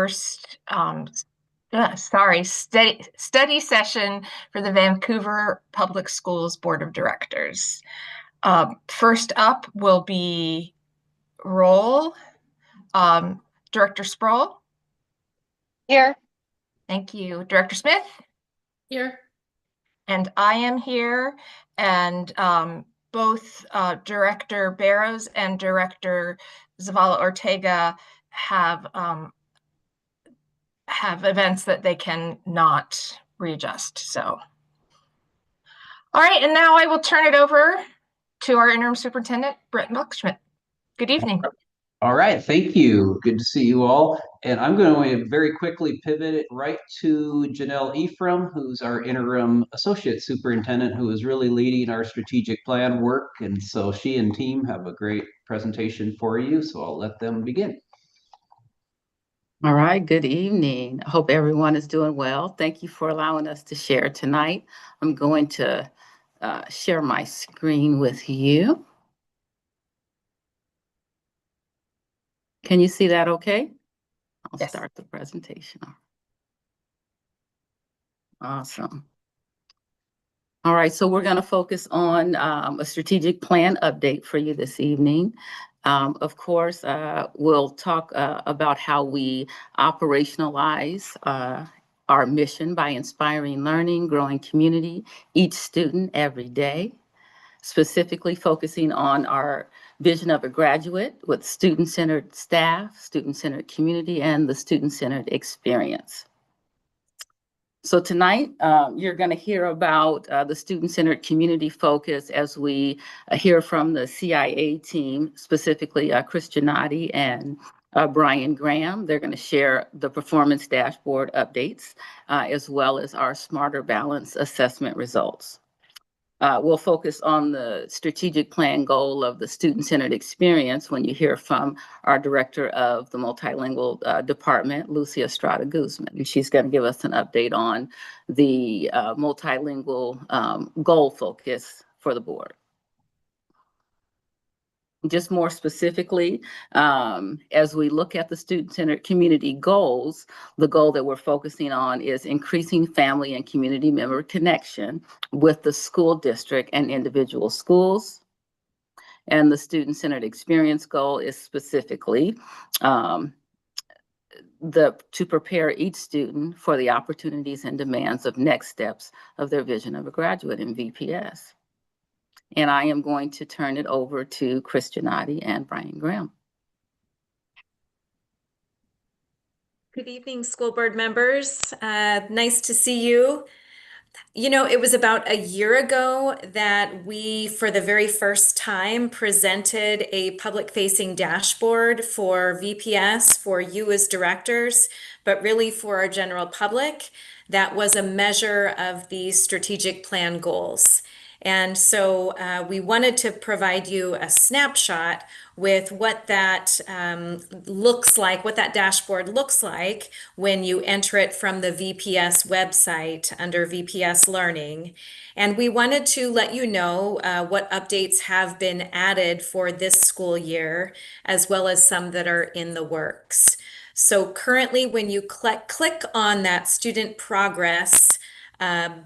first study session for the Vancouver Public Schools Board of Directors. First up will be roll. Director Sproul. Here. Thank you. Director Smith. Here. And I am here, and both Director Barrows and Director Zavala Ortega have events that they can not readjust. So, all right, and now I will turn it over to our interim superintendent, Brett Milkschmidt. Good evening. All right, thank you. Good to see you all. And I'm going to very quickly pivot it right to Janelle Ephraim, who's our interim associate superintendent, who is really leading our strategic plan work. And so she and team have a great presentation for you. So I'll let them begin. All right, good evening. I hope everyone is doing well. Thank you for allowing us to share tonight. I'm going to share my screen with you. Can you see that okay? I'll start the presentation. Awesome. All right, so we're going to focus on a strategic plan update for you this evening. Of course, we'll talk about how we operationalize our mission by inspiring learning, growing community, each student every day, specifically focusing on our vision of a graduate with student-centered staff, student-centered community, and the student-centered experience. So tonight, you're going to hear about the student-centered community focus as we hear from the CIA team, specifically Chris Giannotti and Brian Graham. They're going to share the performance dashboard updates, as well as our Smarter Balance assessment results. We'll focus on the strategic plan goal of the student-centered experience when you hear from our director of the multilingual department, Lucia Estrada Guzman. And she's going to give us an update on the multilingual goal focus for the board. Just more specifically, as we look at the student-centered community goals, the goal that we're focusing on is increasing family and community member connection with the school district and individual schools. And the student-centered experience goal is specifically to prepare each student for the opportunities and demands of next steps of their vision of a graduate in VPS. And I am going to turn it over to Chris Giannotti and Brian Graham. Good evening, school board members. Nice to see you. You know, it was about a year ago that we, for the very first time, presented a public-facing dashboard for VPS, for you as directors, but really for our general public. That was a measure of the strategic plan goals. And so we wanted to provide you a snapshot with what that looks like, what that dashboard looks like when you enter it from the VPS website under VPS Learning. And we wanted to let you know what updates have been added for this school year, as well as some that are in the works. So currently, when you click on that student progress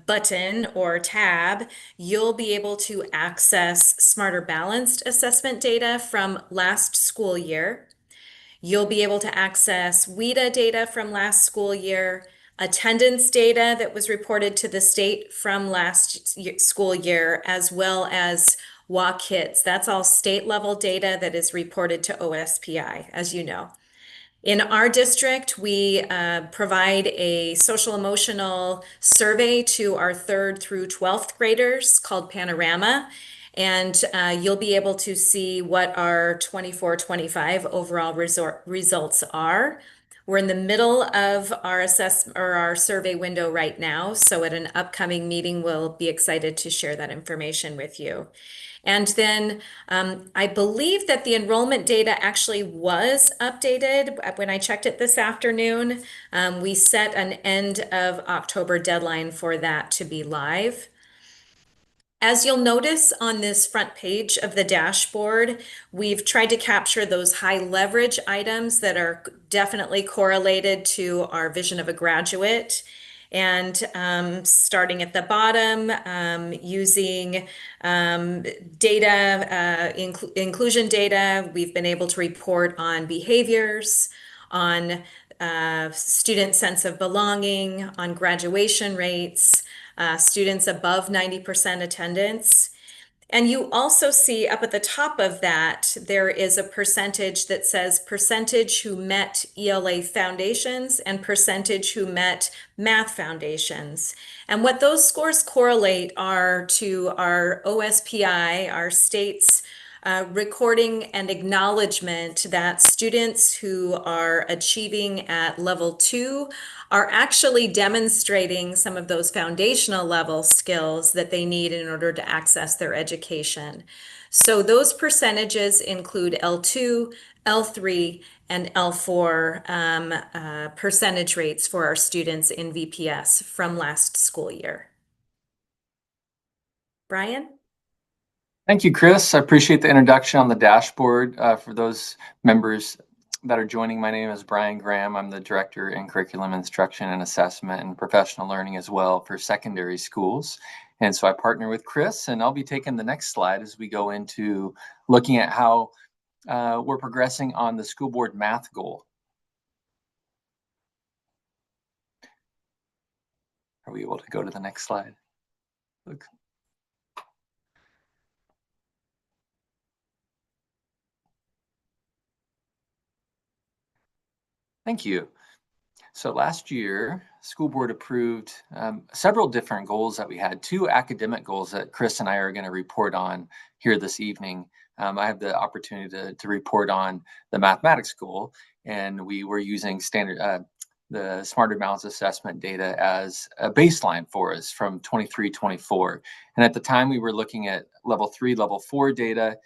button or tab, you'll be able to access Smarter Balanced assessment data from last school year. You'll be able to access WIDA data from last school year, attendance data that was reported to the state from last school year, as well as walk hits. That's all state level data that is reported to OSPI, as you know. In our district, we provide a social emotional survey to our 3rd through 12th graders called Panorama, and you'll be able to see what our 24-25 overall results are. We're in the middle of our our survey window right now, so at an upcoming meeting, we'll be excited to share that information with you. And then I believe that the enrollment data actually was updated when I checked it this afternoon. We set an end of October deadline for that to be live. As you'll notice on this front page of the dashboard, we've tried to capture those high leverage items that are definitely correlated to our vision of a graduate. And starting at the bottom, using data, inclusion data, we've been able to report on behaviors, on student sense of belonging, on graduation rates, students above 90% attendance. And you also see up at the top of that, there is a percentage that says percentage who met ELA foundations and percentage who met math foundations. And what those scores correlate are to our OSPI, our state's recording and acknowledgement that students who are achieving at level 2 are actually demonstrating some of those foundational level skills that they need in order to access their education. So those percentages include L2, L3, and L4 percentage rates for our students in VPS from last school year. Brian? Thank you, Chris. I appreciate the introduction on the dashboard. For those members that are joining, my name is Brian Graham. I'm the Director in Curriculum Instruction and Assessment and Professional Learning as well for secondary schools. And so I partner with Chris, and I'll be taking the next slide as we go into looking at how we're progressing on the school board math goal. Are we able to go to the next slide? Look. Thank you. So last year, school board approved several different goals that we had, 2 academic goals that Chris and I are going to report on here this evening. I have the opportunity to report on the mathematics goal, and we were using the Smarter Balance assessment data as a baseline for us from 23-24. And at the time, we were looking at level 3, level 4 data.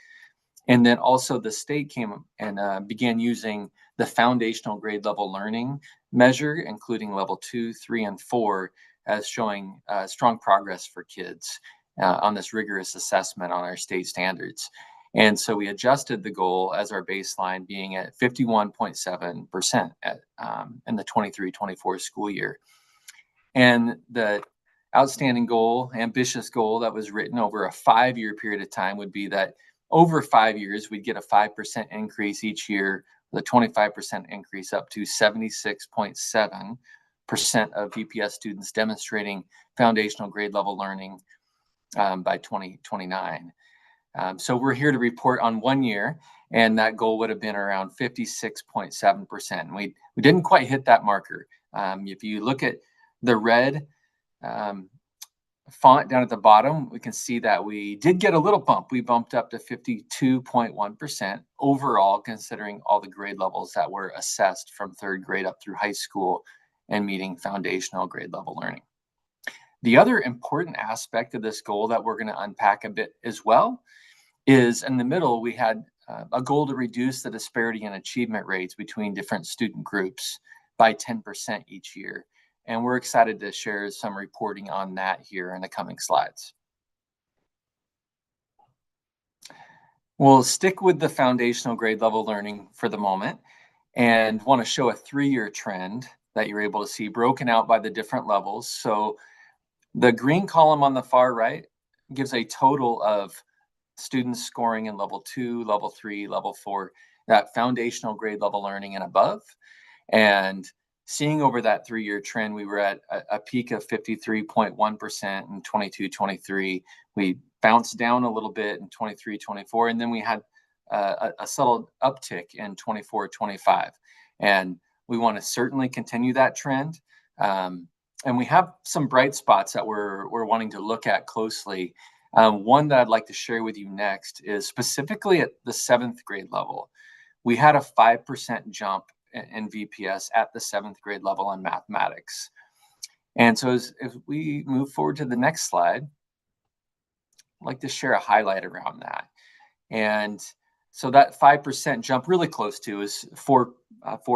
And then also the state came and began using the foundational grade level learning measure, including level 2, 3, and 4, as showing strong progress for kids on this rigorous assessment on our state standards. And so we adjusted the goal as our baseline being at 51.7% in the 23-24 school year. And the outstanding goal, ambitious goal that was written over a 5-year period of time would be that over 5 years, we'd get a 5% increase each year, with a 25% increase up to 76.7% of VPS students demonstrating foundational grade level learning by 2029. So we're here to report on 1 year, and that goal would have been around 56.7%. We didn't quite hit that marker. If you look at the red font down at the bottom, we can see that we did get a little bump. We bumped up to 52.1% overall, considering all the grade levels that were assessed from 3rd grade up through high school and meeting foundational grade level learning. The other important aspect of this goal that we're going to unpack a bit as well is in the middle, we had a goal to reduce the disparity in achievement rates between different student groups by 10% each year. And we're excited to share some reporting on that here in the coming slides. We'll stick with the foundational grade level learning for the moment and want to show a 3-year trend that you're able to see broken out by the different levels. So the green column on the far right gives a total of students scoring in level 2, level 3, level 4, that foundational grade level learning and above. And seeing over that 3-year trend, we were at a peak of 53.1% in 22-23. We bounced down a little bit in 23-24, and then we had a subtle uptick in 24-25. And we want to certainly continue that trend. And we have some bright spots that we're wanting to look at closely. One that I'd like to share with you next is specifically at the 7th grade level. We had a 5% jump in VPS at the 7th grade level in mathematics. And so as we move forward to the next slide, I'd like to share a highlight around that. And so that 5% jump really close to is 4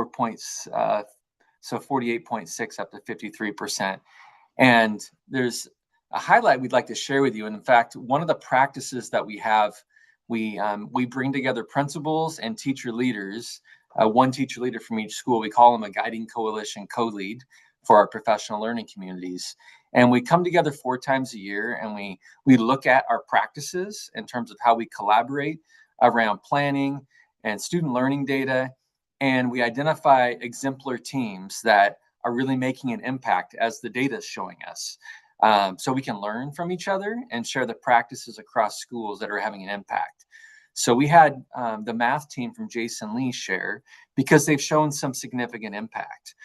points, so 48.6 up to 53%. And there's a highlight we'd like to share with you. And in fact, one of the practices that we have, we bring together principals and teacher leaders, one teacher leader from each school. We call them a guiding coalition co-lead for our professional learning communities. And we come together 4 times a year, and we look at our practices in terms of how we collaborate around planning and student learning data. And we identify exemplar teams that are really making an impact as the data is showing us. So we can learn from each other and share the practices across schools that are having an impact. So we had the math team from Jason Lee share, because they've shown some significant impact.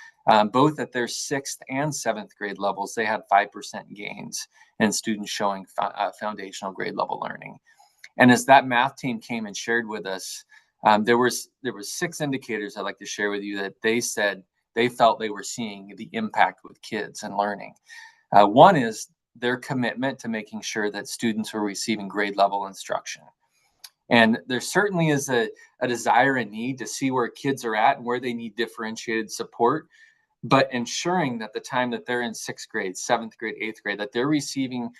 Both at their 6th and 7th grade levels, they had 5% gains in students showing foundational grade level learning. And as that math team came and shared with us, there was 6 indicators I'd like to share with you that they said they felt they were seeing the impact with kids and learning. One is their commitment to making sure that students were receiving grade level instruction. And there certainly is a desire and need to see where kids are at and where they need differentiated support, but ensuring that the time that they're in 6th grade, 7th grade, 8th grade, that they're receiving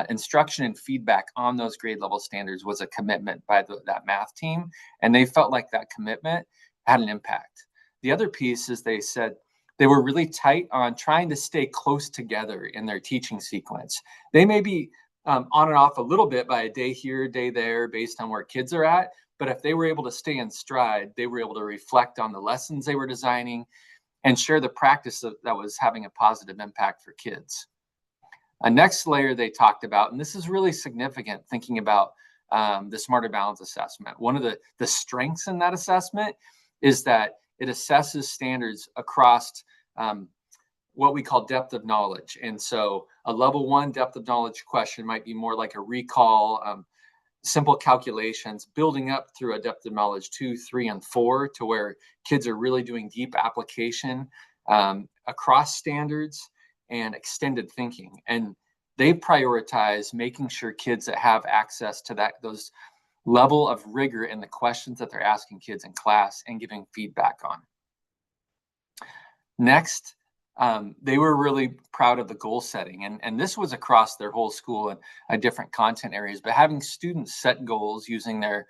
instruction and feedback on those grade level standards was a commitment by that math team. And they felt like that commitment had an impact. The other piece is they said they were really tight on trying to stay close together in their teaching sequence. They may be on and off a little bit by a day here, a day there, based on where kids are at. But if they were able to stay in stride, they were able to reflect on the lessons they were designing and share the practice that was having a positive impact for kids. A next layer they talked about, and this is really significant thinking about the Smarter Balance assessment. One of the strengths in that assessment is that it assesses standards across what we call depth of knowledge. And so a level 1 depth of knowledge question might be more like a recall, simple calculations, building up through a depth of knowledge 2, 3, and 4 to where kids are really doing deep application across standards and extended thinking. And they prioritize making sure kids that have access to those level of rigor in the questions that they're asking kids in class and giving feedback on. Next, they were really proud of the goal setting. And this was across their whole school and different content areas, but having students set goals using their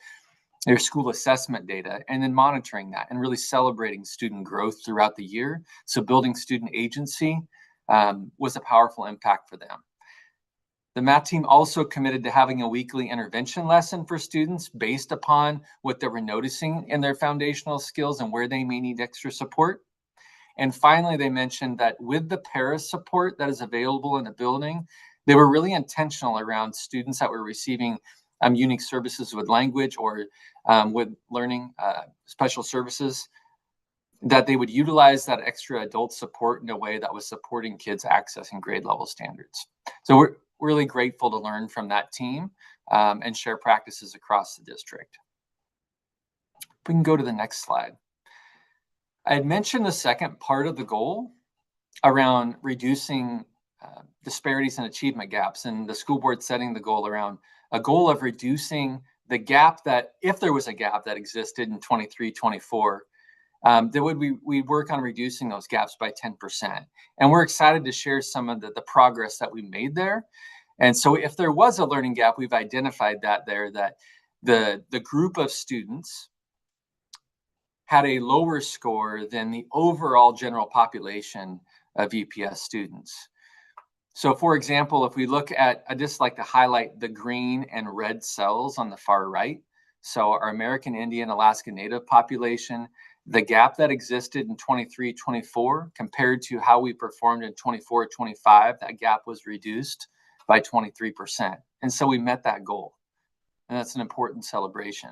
school assessment data and then monitoring that and really celebrating student growth throughout the year. So building student agency was a powerful impact for them. The math team also committed to having a weekly intervention lesson for students based upon what they were noticing in their foundational skills and where they may need extra support. And finally, they mentioned that with the para support that is available in the building, they were really intentional around students that were receiving unique services with language or with learning special services, that they would utilize that extra adult support in a way that was supporting kids accessing grade level standards. So we're really grateful to learn from that team and share practices across the district. We can go to the next slide. I had mentioned the second part of the goal around reducing disparities and achievement gaps, and the school board setting the goal around a goal of reducing the gap that, if there was a gap that existed in 23-24, we work on reducing those gaps by 10%. And we're excited to share some of the progress that we made there. And so if there was a learning gap, we've identified that the group of students had a lower score than the overall general population of VPS students. So for example, if we look at, I just like to highlight the green and red cells on the far right. So our American Indian, Alaska Native population, the gap that existed in 23-24 compared to how we performed in 24-25, that gap was reduced by 23%. And so we met that goal. And that's an important celebration.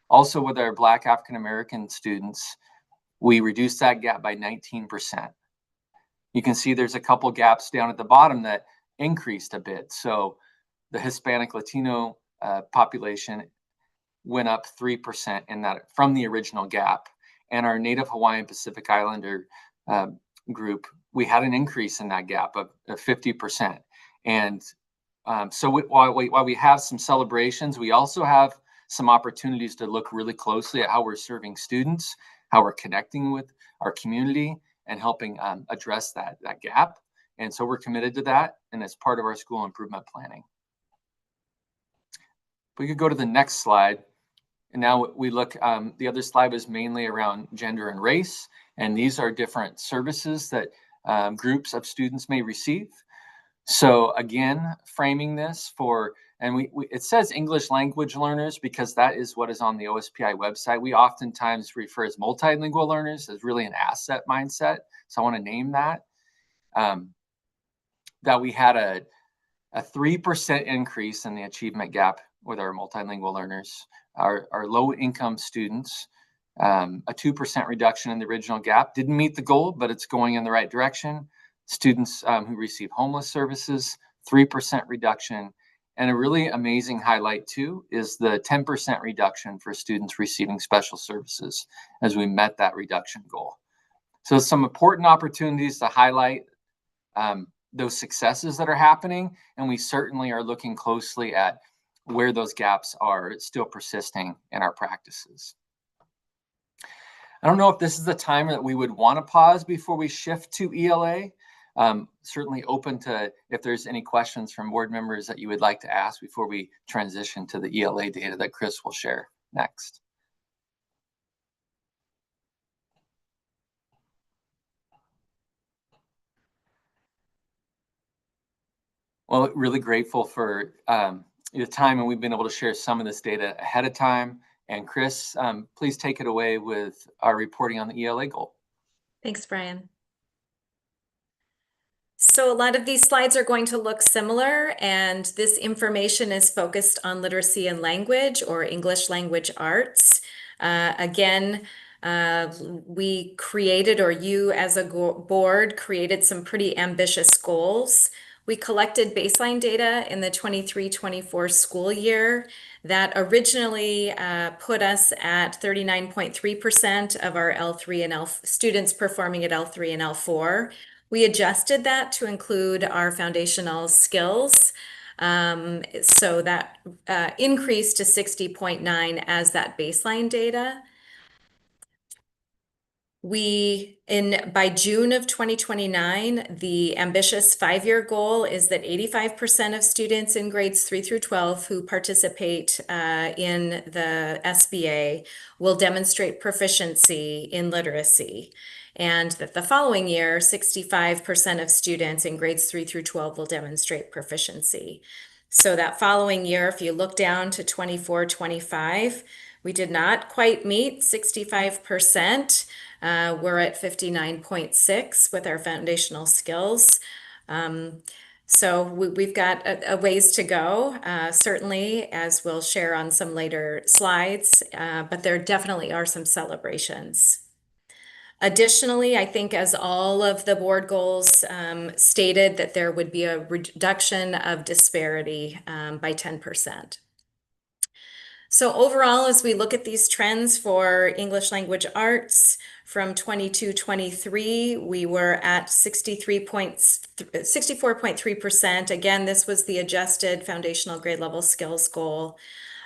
Also with our Black African American students, we reduced that gap by 19%. You can see there's a couple gaps down at the bottom that increased a bit. So the Hispanic Latino population went up 3% in that from the original gap. And our Native Hawaiian Pacific Islander group, we had an increase in that gap of 50%. And so while we have some celebrations, we also have some opportunities to look really closely at how we're serving students, how we're connecting with our community, and helping address that gap. And so we're committed to that, and it's part of our school improvement planning. We could go to the next slide. And now we look, the other slide was mainly around gender and race. And these are different services that groups of students may receive. So again, framing this for, and it says English language learners because that is what is on the OSPI website. We oftentimes refer as multilingual learners as really an asset mindset. So I want to name that. That we had a 3% increase in the achievement gap with our multilingual learners. Our low income students, a 2% reduction in the original gap. Didn't meet the goal, but it's going in the right direction. Students who receive homeless services, 3% reduction. And a really amazing highlight too is the 10% reduction for students receiving special services as we met that reduction goal. So some important opportunities to highlight those successes that are happening. And we certainly are looking closely at where those gaps are still persisting in our practices. I don't know if this is the time that we would want to pause before we shift to ELA. Certainly open to if there's any questions from board members that you would like to ask before we transition to the ELA data that Chris will share next. Well, really grateful for the time, and we've been able to share some of this data ahead of time. And Chris, please take it away with our reporting on the ELA goal. Thanks, Brian. So a lot of these slides are going to look similar, and this information is focused on literacy and language or English language arts. Again, we created, or you as a board created, some pretty ambitious goals. We collected baseline data in the 23-24 school year that originally put us at 39.3% of our L3 and L students performing at L3 and L4. We adjusted that to include our foundational skills. So that increased to 60.9 as that baseline data. By June of 2029, the ambitious 5-year goal is that 85% of students in grades 3 through 12 who participate in the SBA will demonstrate proficiency in literacy. And that the following year, 65% of students in grades 3 through 12 will demonstrate proficiency. So that following year, if you look down to 24-25, we did not quite meet 65%. We're at 59.6 with our foundational skills. So we've got a ways to go, certainly, as we'll share on some later slides, but there definitely are some celebrations. Additionally, I think as all of the board goals stated, that there would be a reduction of disparity by 10%. So overall, as we look at these trends for English language arts, from 22-23, we were at 64.3%. Again, this was the adjusted foundational grade level skills goal.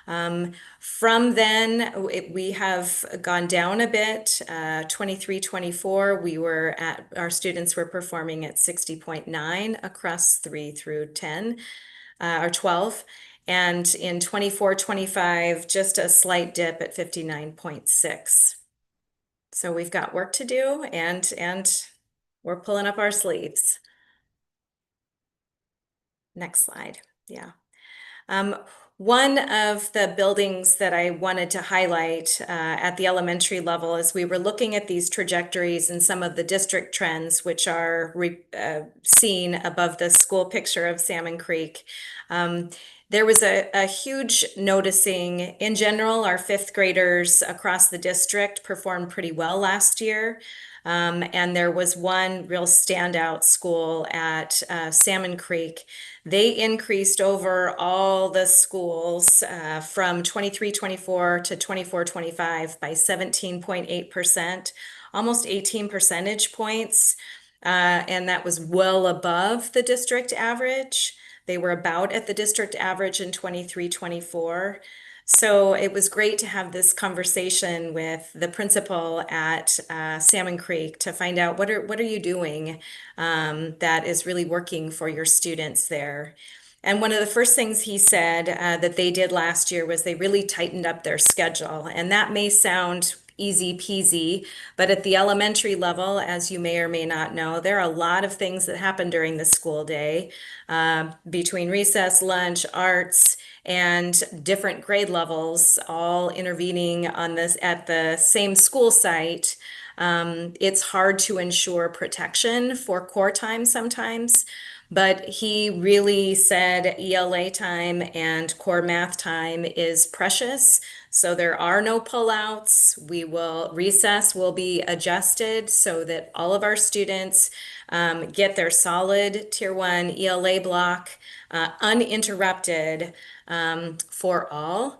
From then, we have gone down a bit. 23-24, our students were performing at 60.9 across 3 through 10 or 12. And in 24-25, just a slight dip at 59.6. So we've got work to do, and we're pulling up our sleeves. Next slide. Yeah. One of the buildings that I wanted to highlight at the elementary level as we were looking at these trajectories and some of the district trends, which are seen above the school picture of Salmon Creek. There was a huge noticing. In general, our 5th graders across the district performed pretty well last year. And there was one real standout school at Salmon Creek. They increased over all the schools from 23-24 to 24-25 by 17.8%, almost 18 percentage points. And that was well above the district average. They were about at the district average in 23-24. So it was great to have this conversation with the principal at Salmon Creek to find out what are you doing that is really working for your students there. And one of the first things he said that they did last year was they really tightened up their schedule. And that may sound easy peasy, but at the elementary level, as you may or may not know, there are a lot of things that happen during the school day between recess, lunch, arts, and different grade levels all intervening on this at the same school site. It's hard to ensure protection for core time sometimes, but he really said ELA time and core math time is precious. So there are no pullouts. Recess will be adjusted so that all of our students get their solid Tier 1 ELA block uninterrupted for all.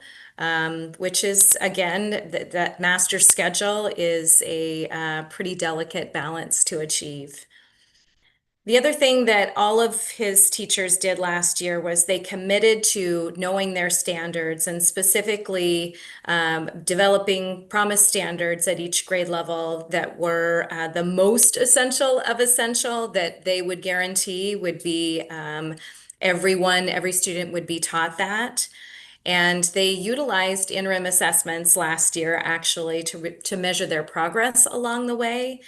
Which is, again, that master schedule is a pretty delicate balance to achieve. The other thing that all of his teachers did last year was they committed to knowing their standards and specifically developing promise standards at each grade level that were the most essential of essential that they would guarantee would be every student would be taught that. And they utilized interim assessments last year actually to measure their progress along the way.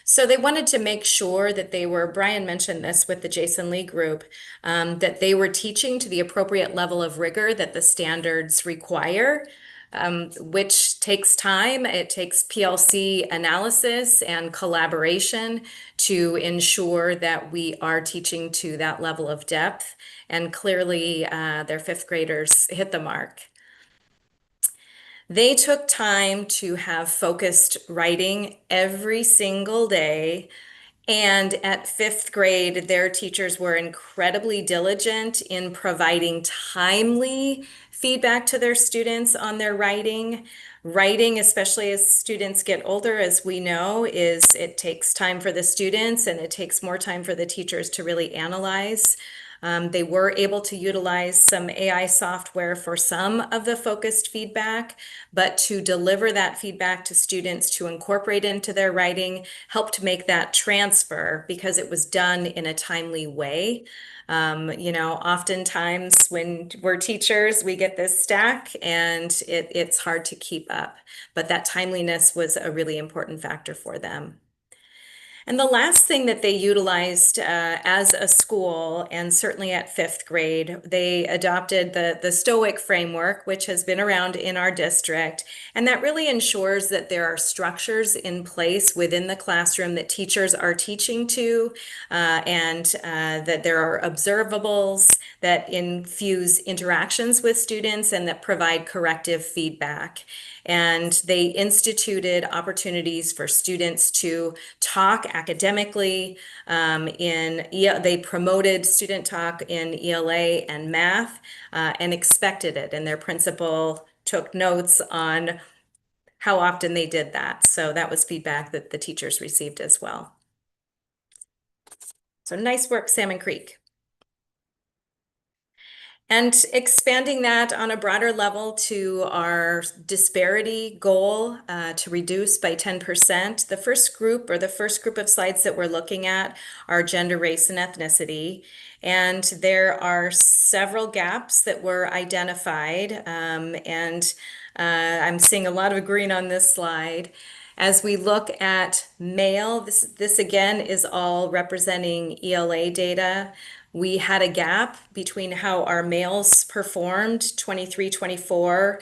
So they wanted to make sure that Brian mentioned this with the Jason Lee group, that they were teaching to the appropriate level of rigor that the standards require, which takes time. It takes PLC analysis and collaboration to ensure that we are teaching to that level of depth. And clearly, their fifth graders hit the mark. They took time to have focused writing every single day. And at fifth grade, their teachers were incredibly diligent in providing timely feedback to their students on their writing. Writing, especially as students get older, as we know, it takes time for the students and it takes more time for the teachers to really analyze. They were able to utilize some AI software for some of the focused feedback, but to deliver that feedback to students to incorporate into their writing helped make that transfer because it was done in a timely way. Oftentimes when we're teachers, we get this stack and it's hard to keep up, but that timeliness was a really important factor for them. And the last thing that they utilized as a school, and certainly at fifth grade, they adopted the STOIC framework, which has been around in our district. And that really ensures that there are structures in place within the classroom that teachers are teaching to, and that there are observables that infuse interactions with students and that provide corrective feedback. And they instituted opportunities for students to talk academically. They promoted student talk in ELA and math and expected it. And their principal took notes on how often they did that. So that was feedback that the teachers received as well. So nice work, Salmon Creek. And expanding that on a broader level to our disparity goal to reduce by 10%. The first group of slides that we're looking at are gender, race, and ethnicity. And there are several gaps that were identified. I'm seeing a lot of green on this slide. As we look at male, this again is all representing ELA data. We had a gap between how our males performed 23-24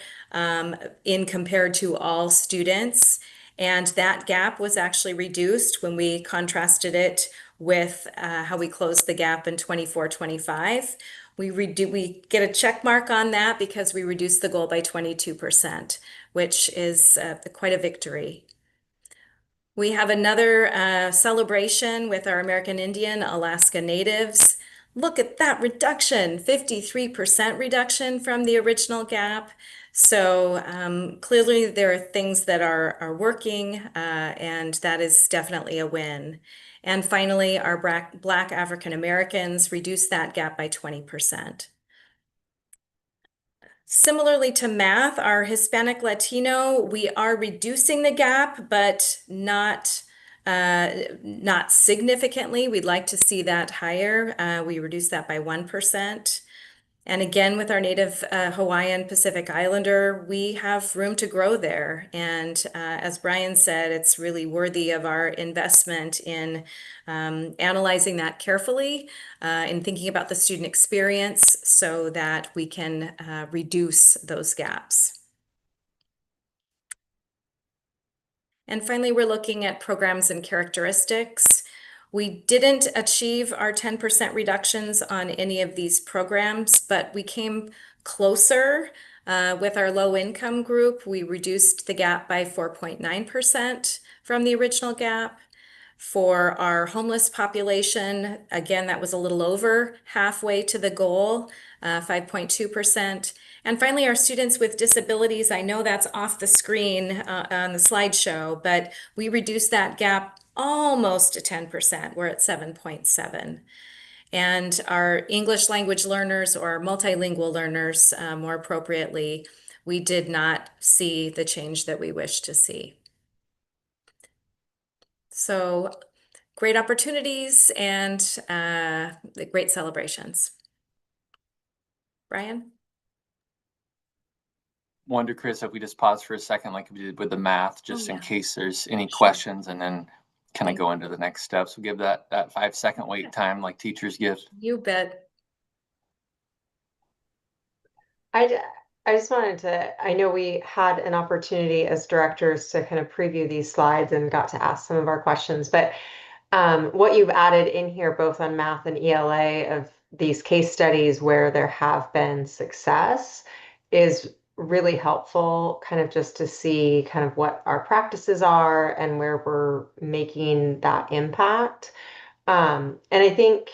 in compared to all students. And that gap was actually reduced when we contrasted it with how we closed the gap in 24-25. We get a check mark on that because we reduced the goal by 22%, which is quite a victory. We have another celebration with our American Indian Alaska Natives. Look at that reduction, 53% reduction from the original gap. So clearly there are things that are working and that is definitely a win. And finally, our Black African Americans reduced that gap by 20%. Similarly to math, our Hispanic Latino, we are reducing the gap, but not significantly. We'd like to see that higher. We reduced that by 1%. And again, with our native Hawaiian Pacific Islander, we have room to grow there. And as Brian said, it's really worthy of our investment in analyzing that carefully and thinking about the student experience so that we can reduce those gaps. And finally, we're looking at programs and characteristics. We didn't achieve our 10% reductions on any of these programs, but we came closer with our low income group. We reduced the gap by 4.9% from the original gap. For our homeless population, again, that was a little over halfway to the goal, 5.2%. And finally, our students with disabilities, I know that's off the screen on the slideshow, but we reduced that gap almost to 10%. We're at 7.7. And our English language learners or multilingual learners, more appropriately, we did not see the change that we wish to see. So great opportunities and great celebrations. Brian? Wonder, Chris, if we just pause for a second, like we did with the math, just in yeah. case there's any Sure. questions, and then kind of Thank go into the next steps. We'll give that 5-second wait time like teachers give. You bet. I just wanted to, I know we had an opportunity as directors to kind of preview these slides and got to ask some of our questions, but what you've added in here, both on math and ELA, of these case studies where there have been success, is really helpful, kind of just to see kind of what our practices are and where we're making that impact. And I think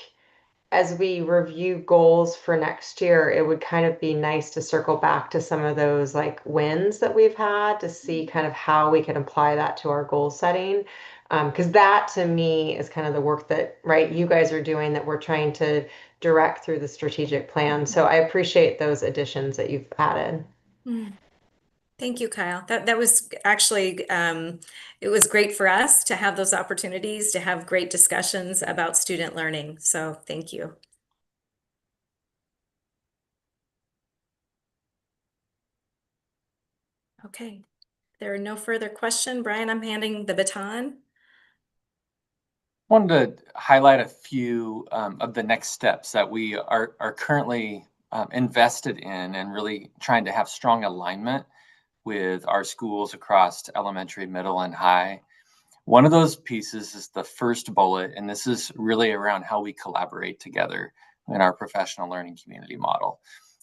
as we review goals for next year, it would kind of be nice to circle back to some of those like wins that we've had to see kind of how we can apply that to our goal setting. Because that to me is kind of the work that, right, you guys are doing that we're trying to direct through the strategic plan. So I appreciate those additions that you've added. Thank you, Kyle. That was actually, it was great for us to have those opportunities to have great discussions about student learning. So thank you. Okay, there are no further questions. Brian, I'm handing the baton. Wanted to highlight a few of the next steps that we are currently invested in and really trying to have strong alignment with our schools across elementary, middle, and high. One of those pieces is the first bullet, and this is really around how we collaborate together in our professional learning community model.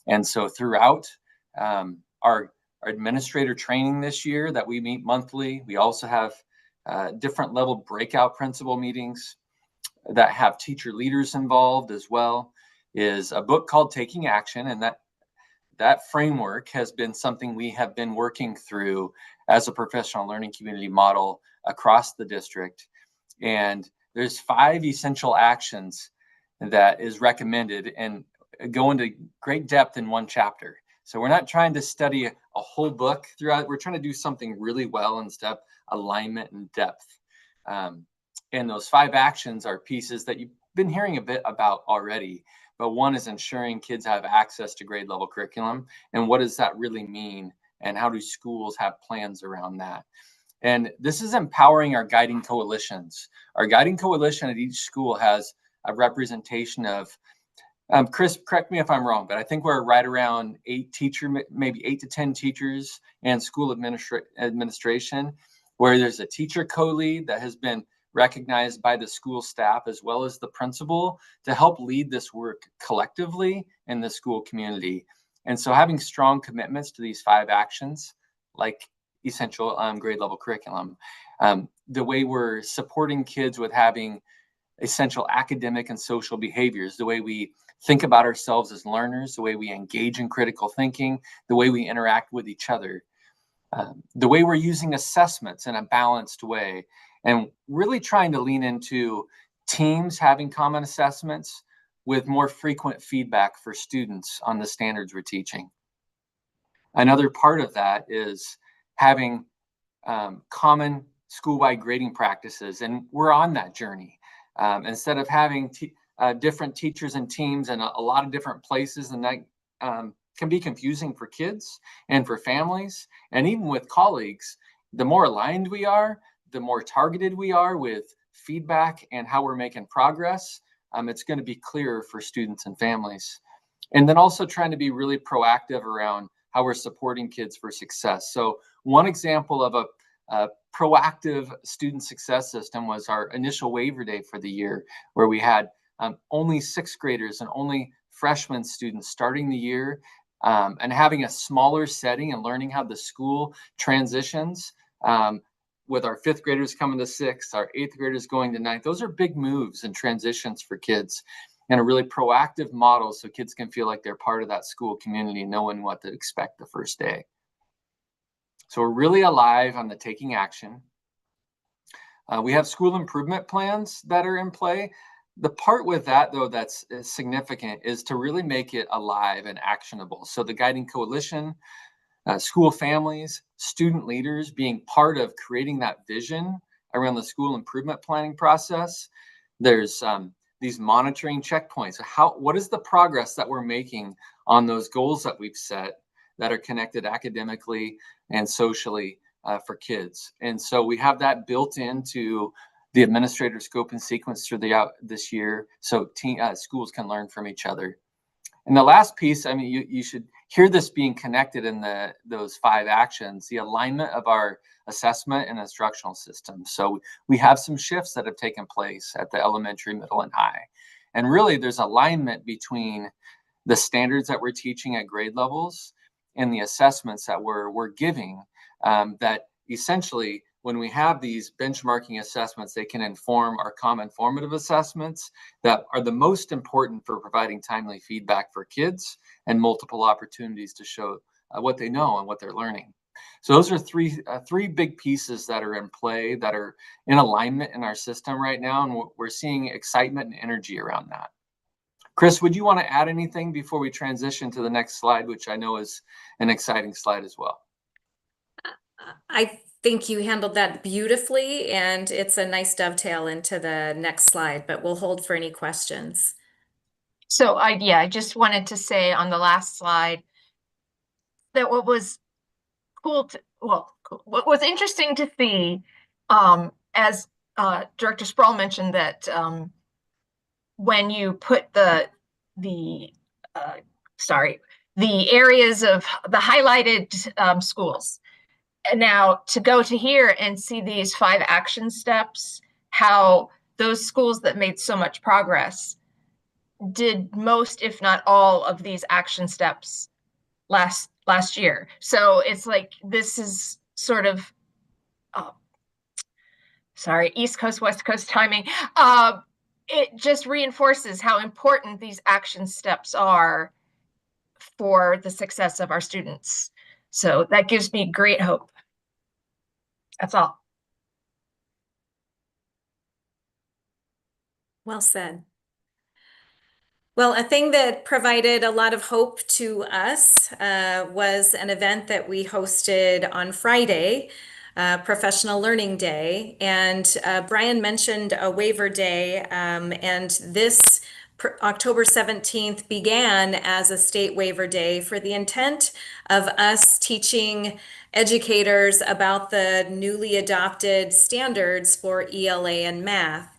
And so throughout our administrator training this year that we meet monthly, we also have different level breakout principal meetings that have teacher leaders involved as well, is a book called Taking Action. And that framework has been something we have been working through as a professional learning community model across the district. And there's 5 essential actions that is recommended and go into great depth in one chapter. So we're not trying to study a whole book throughout. We're trying to do something really well in step alignment and depth. And those 5 actions are pieces that you've been hearing a bit about already. But one is ensuring kids have access to grade level curriculum. And what does that really mean? And how do schools have plans around that? And this is empowering our guiding coalitions. Our guiding coalition at each school has a representation of, Chris, correct me if I'm wrong, but I think we're right around 8 maybe 8 to 10 teachers and school administration, where there's a teacher co-lead that has been recognized by the school staff as well as the principal to help lead this work collectively in the school community. And so having strong commitments to these 5 actions, like essential grade level curriculum, the way we're supporting kids with having essential academic and social behaviors, the way we think about ourselves as learners, the way we engage in critical thinking, the way we interact with each other, the way we're using assessments in a balanced way, and really trying to lean into teams having common assessments with more frequent feedback for students on the standards we're teaching. Another part of that is having common school-wide grading practices, and we're on that journey. Instead of having different teachers and teams in a lot of different places, and that can be confusing for kids and for families, and even with colleagues, the more aligned we are, the more targeted we are with feedback and how we're making progress, it's going to be clearer for students and families. And then also trying to be really proactive around how we're supporting kids for success. So one example of a proactive student success system was our initial waiver day for the year, where we had only 6th graders and only freshman students starting the year, and having a smaller setting and learning how the school transitions, with our 5th graders coming to 6th, our 8th graders going to 9th. Those are big moves and transitions for kids, and a really proactive model so kids can feel like they're part of that school community, knowing what to expect the first day. So we're really alive on the taking action. We have school improvement plans that are in play. The part with that, though, that's significant is to really make it alive and actionable. So the Guiding Coalition, school families, student leaders being part of creating that vision around the school improvement planning process. There's these monitoring checkpoints. What is the progress that we're making on those goals that we've set that are connected academically and socially for kids? And so we have that built into the administrator scope and sequence throughout this year, so schools can learn from each other. And the last piece, I mean, you should hear this being connected in those 5 actions, the alignment of our assessment and instructional systems. So we have some shifts that have taken place at the elementary, middle, and high. And really, there's alignment between the standards that we're teaching at grade levels and the assessments that we're giving, that essentially, when we have these benchmarking assessments, they can inform our common formative assessments that are the most important for providing timely feedback for kids and multiple opportunities to show what they know and what they're learning. So those are three big pieces that are in play, that are in alignment in our system right now, and we're seeing excitement and energy around that. Chris, would you want to add anything before we transition to the next slide, which I know is an exciting slide as well? I think you handled that beautifully, and it's a nice dovetail into the next slide, but we'll hold for any questions. So I just wanted to say on the last slide that what was what was interesting to see, as Director Sproul mentioned, that when you put the areas of the highlighted schools, and now to go to here and see these 5 action steps, how those schools that made so much progress did most, if not all, of these action steps last year. So it's like, this is sort of East Coast, West Coast timing. It just reinforces how important these action steps are for the success of our students. So that gives me great hope. That's all. Well said. Well, a thing that provided a lot of hope to us was an event that we hosted on Friday, Professional Learning Day. And Brian mentioned a waiver day, and this October 17th began as a state waiver day for the intent of us teaching educators about the newly adopted standards for ELA and math.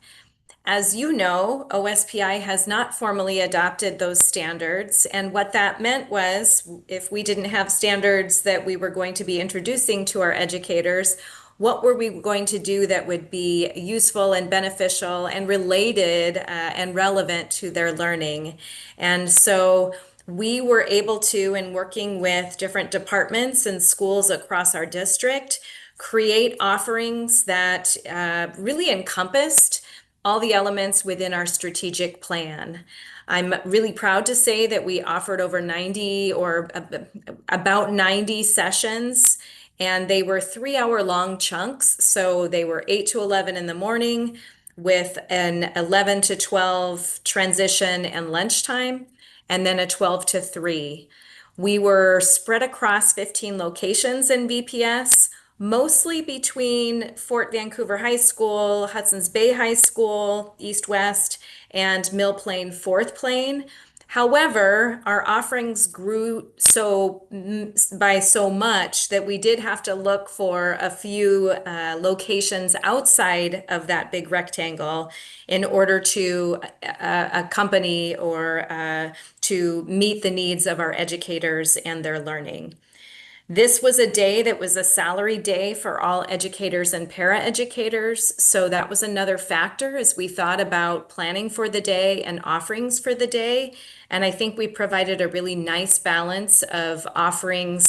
As you know, OSPI has not formally adopted those standards. And what that meant was, if we didn't have standards that we were going to be introducing to our educators, what were we going to do that would be useful and beneficial and related and relevant to their learning? And so we were able to, in working with different departments and schools across our district, create offerings that really encompassed all the elements within our strategic plan. I'm really proud to say that we offered over 90 or about 90 sessions, and they were 3-hour-long chunks. So they were 8 to 11 in the morning with an 11 to 12 transition and lunchtime, and then a 12 to 3. We were spread across 15 locations in VPS, mostly between Fort Vancouver High School, Hudson's Bay High School, East West, and Mill Plain, Fourth Plain. However, our offerings grew by so much that we did have to look for a few locations outside of that big rectangle in order to accompany or to meet the needs of our educators and their learning. This was a day that was a salary day for all educators and paraeducators. So that was another factor as we thought about planning for the day and offerings for the day. And I think we provided a really nice balance of offerings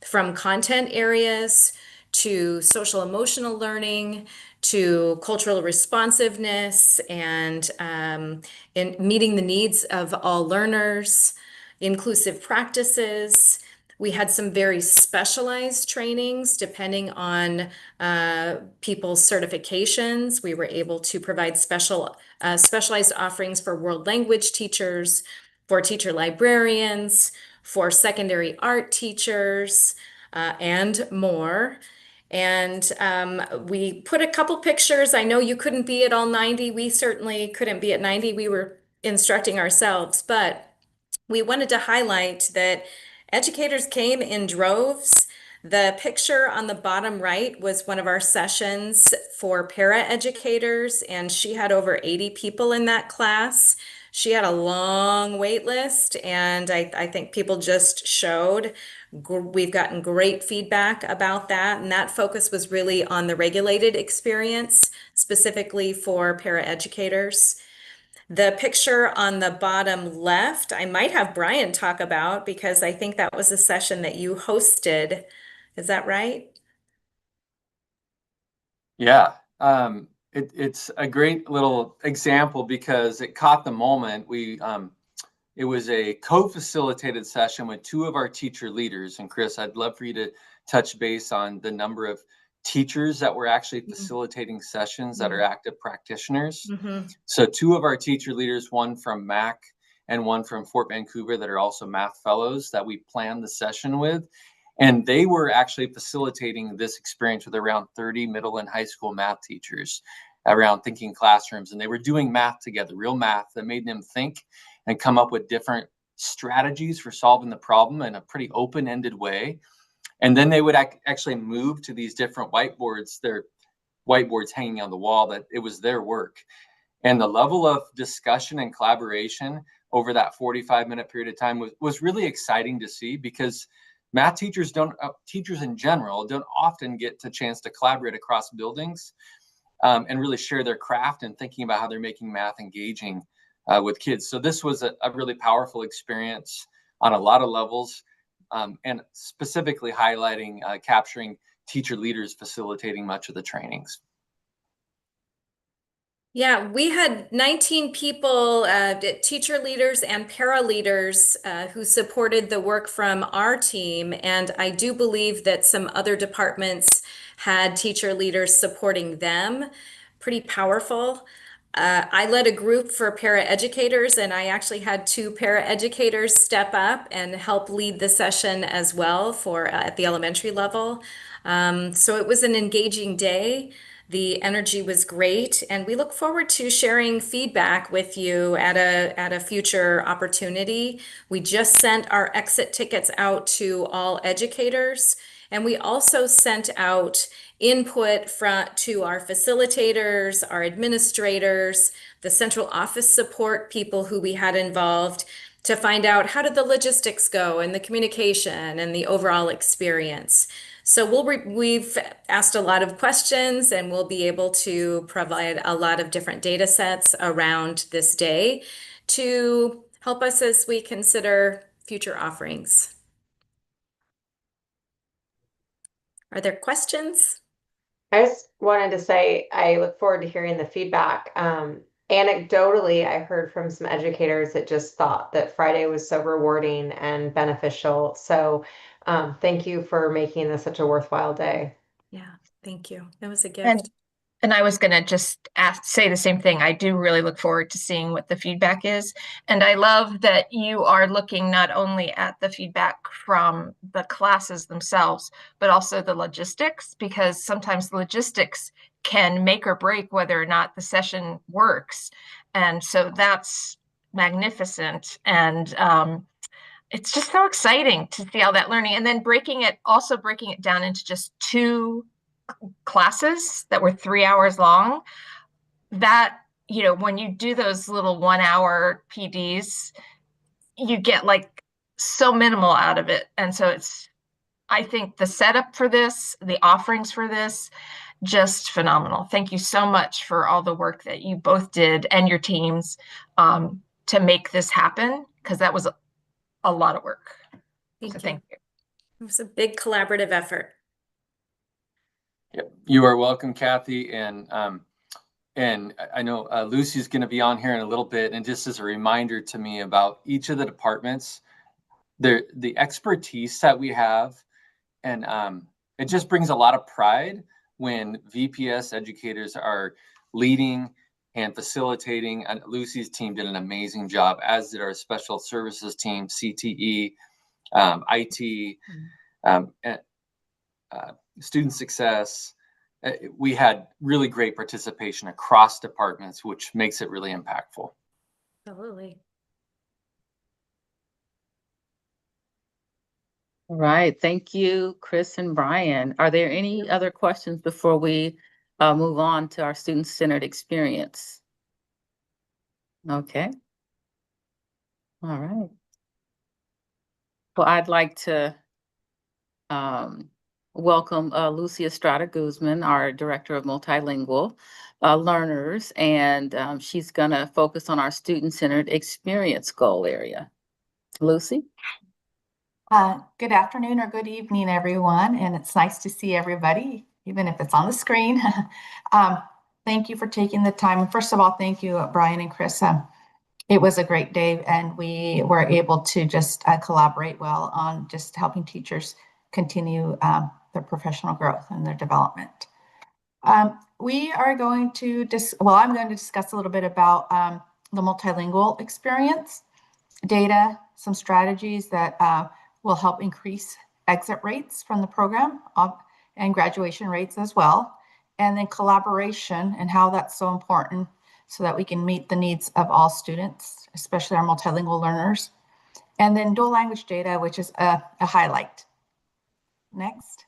from content areas to social emotional learning to cultural responsiveness and in meeting the needs of all learners, inclusive practices. We had some very specialized trainings depending on people's certifications. We were able to provide specialized offerings for world language teachers, for teacher librarians, for secondary art teachers, and more. And we put a couple pictures. I know you couldn't be at all 90. We certainly couldn't be at 90. We were instructing ourselves, but we wanted to highlight that educators came in droves. The picture on the bottom right was one of our sessions for paraeducators, and she had over 80 people in that class. She had a long wait list, and I think people just showed. We've gotten great feedback about that, and that focus was really on the regulated experience, specifically for paraeducators. The picture on the bottom left, I might have Brian talk about because I think that was a session that you hosted. Is that right? Yeah, it's a great little example because it caught the moment. It was a co-facilitated session with two of our teacher leaders. And Chris, I'd love for you to touch base on the number of teachers that were actually facilitating sessions that are active practitioners. Mm-hmm. So two of our teacher leaders, one from MAC and one from Fort Vancouver, that are also math fellows that we planned the session with. And they were actually facilitating this experience with around 30 middle and high school math teachers around thinking classrooms. And they were doing math together, real math that made them think and come up with different strategies for solving the problem in a pretty open-ended way. And then they would actually move to these different whiteboards, their whiteboards hanging on the wall, that it was their work. And the level of discussion and collaboration over that 45-minute period of time was really exciting to see, because math teachers teachers in general don't often get the chance to collaborate across buildings and really share their craft and thinking about how they're making math engaging with kids. So this was a really powerful experience on a lot of levels, and specifically highlighting, capturing teacher leaders facilitating much of the trainings. Yeah, we had 19 people, teacher leaders and para leaders who supported the work from our team. And I do believe that some other departments had teacher leaders supporting them. Pretty powerful. I led a group for paraeducators, and I actually had two paraeducators step up and help lead the session as well for at the elementary level. So it was an engaging day. The energy was great, and we look forward to sharing feedback with you at a future opportunity. We just sent our exit tickets out to all educators, and we also sent out input to our facilitators, our administrators, the central office support people who we had involved to find out how did the logistics go and the communication and the overall experience. So we've asked a lot of questions, and we'll be able to provide a lot of different data sets around this day to help us as we consider future offerings. Are there questions? I just wanted to say I look forward to hearing the feedback. Anecdotally, I heard from some educators that just thought that Friday was so rewarding and beneficial. So thank you for making this such a worthwhile day. Yeah, thank you. It was a And gift. And I was going to just say the same thing. I do really look forward to seeing what the feedback is. And I love that you are looking not only at the feedback from the classes themselves, but also the logistics, because sometimes the logistics can make or break whether or not the session works. And so that's magnificent. And it's just so exciting to see all that learning, and then breaking it down into just 2 classes that were 3 hours long. That, when you do those little 1 hour PDs, you get like so minimal out of it. And so I think the setup for this, the offerings for this, just phenomenal. Thank you so much for all the work that you both did and your teams to make this happen, because that was a lot of work. Thank you. It was a big collaborative effort. Yep. You are welcome, Kathy. And I know Lucy's going to be on here in a little bit. And just as a reminder to me about each of the departments, the expertise that we have, and it just brings a lot of pride when VPS educators are leading and facilitating. And Lucy's team did an amazing job, as did our special services team, CTE, IT, student success. We had really great participation across departments, which makes it really impactful. Absolutely. All right. Thank you, Chris and Brian. Are there any other questions before we move on to our student-centered experience? Okay. All right. Well, I'd like to welcome Lucy Estrada Guzman, our Director of Multilingual Learners, and she's going to focus on our student-centered experience goal area. Lucy? Good afternoon or good evening, everyone, and it's nice to see everybody, even if it's on the screen. Thank you for taking the time. And first of all, thank you, Brian and Chris. It was a great day, and we were able to just collaborate well on just helping teachers continue their professional growth and their development. We are going to I'm going to discuss a little bit about the multilingual experience, data, some strategies that will help increase exit rates from the program and graduation rates as well. And then collaboration and how that's so important so that we can meet the needs of all students, especially our multilingual learners. And then dual language data, which is a highlight. Next.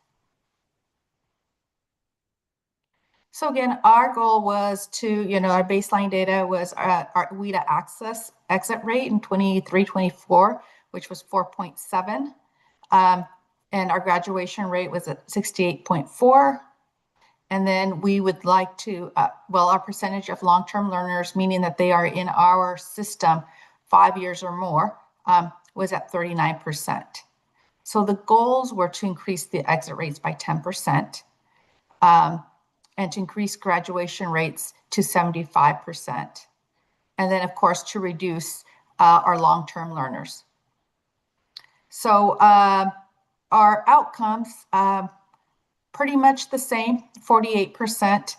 So again, our goal was to, our baseline data was our WIDA access exit rate in 23-24, which was 4.7. And our graduation rate was at 68.4. And then we would like to, our percentage of long-term learners, meaning that they are in our system 5 years or more, was at 39%. So the goals were to increase the exit rates by 10%. And to increase graduation rates to 75%. And then, of course, to reduce our long-term learners. So our outcomes, pretty much the same, 48%.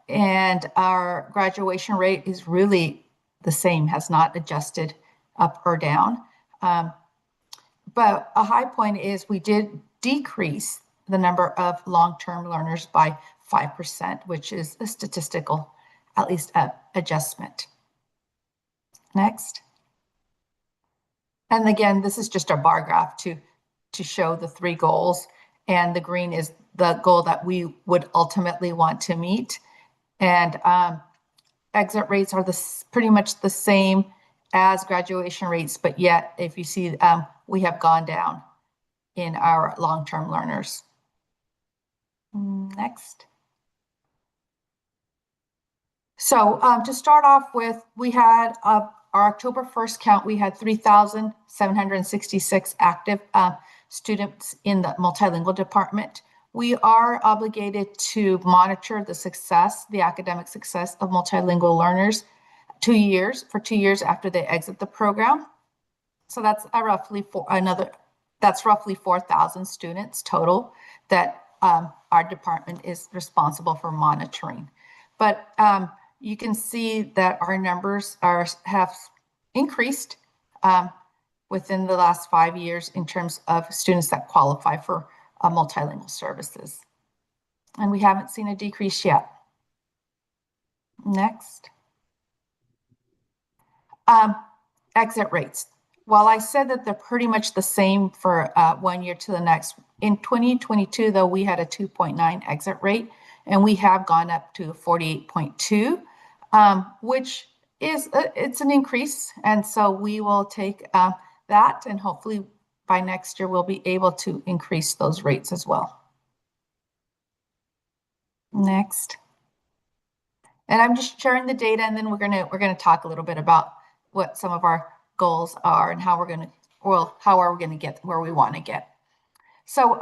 And our graduation rate is really the same, has not adjusted up or down. But a high point is we did decrease the number of long-term learners by 5%, which is a statistical, at least, adjustment. Next. And again, this is just a bar graph to show the 3 goals. And the green is the goal that we would ultimately want to meet. And exit rates are pretty much the same as graduation rates, but yet, if you see, we have gone down in our long-term learners. Next. So to start off with, we had our October 1st count, we had 3,766 active students in the multilingual department. We are obligated to monitor the academic success of multilingual learners for 2 years after they exit the program. So that's roughly 4,000 students total that our department is responsible for monitoring. But you can see that our numbers have increased within the last 5 years in terms of students that qualify for multilingual services. And we haven't seen a decrease yet. Next. Exit rates. While I said that they're pretty much the same for 1 year to the next, in 2022, though, we had a 2.9 exit rate, and we have gone up to 48.2, which is it's an increase. And so we will take that, and hopefully by next year, we'll be able to increase those rates as well. Next. And I'm just sharing the data, and then we're gonna talk a little bit about what some of our goals are and how are we gonna get where we want to get. So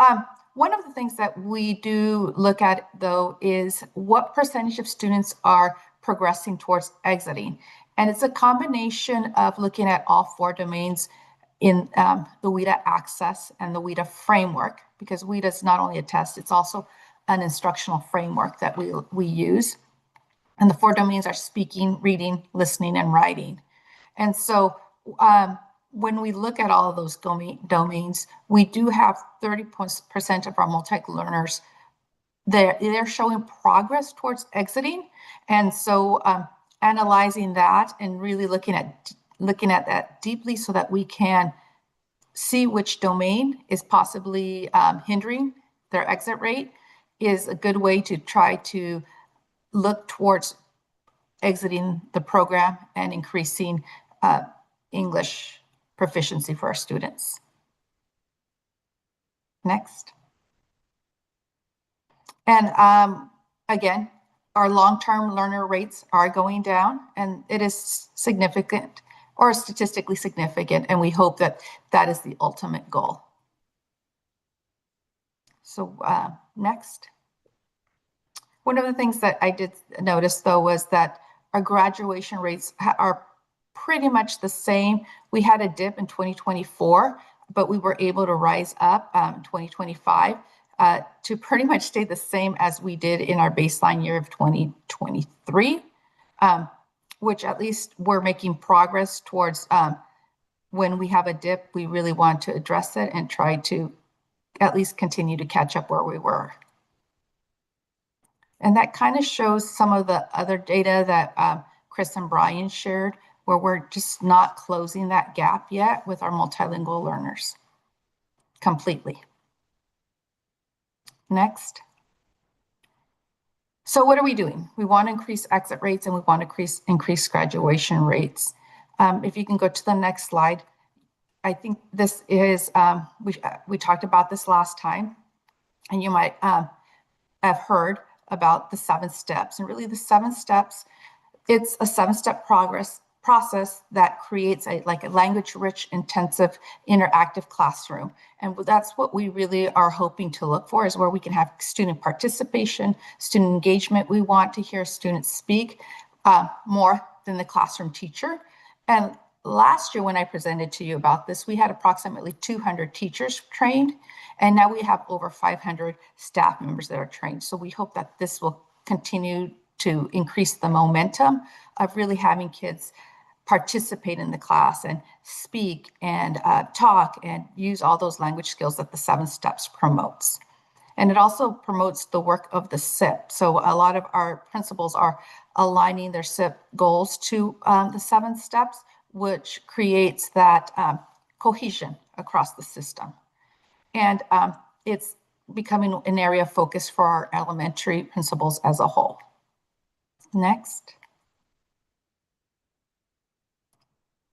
one of the things that we do look at, though, is what percentage of students are progressing towards exiting. And it's a combination of looking at all 4 domains in the WIDA Access and the WIDA framework, because WIDA is not only a test, it's also an instructional framework that we use. And the 4 domains are speaking, reading, listening, and writing. And so when we look at all of those domains, we do have 30% of our multi-learners, they're showing progress towards exiting. And so analyzing that and really looking at that deeply so that we can see which domain is possibly hindering their exit rate is a good way to try to look towards exiting the program and increasing English proficiency for our students. Next. And again, our long-term learner rates are going down, and it is significant or statistically significant, and we hope that that is the ultimate goal. So next. One of the things that I did notice, though, was that our graduation rates are pretty much the same. We had a dip in 2024, but we were able to rise up in 2025 to pretty much stay the same as we did in our baseline year of 2023, which at least we're making progress towards. When we have a dip, we really want to address it and try to at least continue to catch up where we were. And that kind of shows some of the other data that Chris and Brian shared, where we're just not closing that gap yet with our multilingual learners completely. Next. So what are we doing? We want to increase exit rates, and we want to increase graduation rates. If you can go to the next slide. I think this is, we talked about this last time, and you might have heard about the 7 steps. And really the 7 steps, it's a 7-step process that creates a language-rich, intensive, interactive classroom. And that's what we really are hoping to look for, is where we can have student participation, student engagement. We want to hear students speak more than the classroom teacher. And last year when I presented to you about this, we had approximately 200 teachers trained, and now we have over 500 staff members that are trained. So we hope that this will continue to increase the momentum of really having kids participate in the class and speak and talk and use all those language skills that the 7 steps promotes. And it also promotes the work of the SIP. So a lot of our principals are aligning their SIP goals to the 7 steps, which creates that cohesion across the system. And it's becoming an area of focus for our elementary principals as a whole. Next.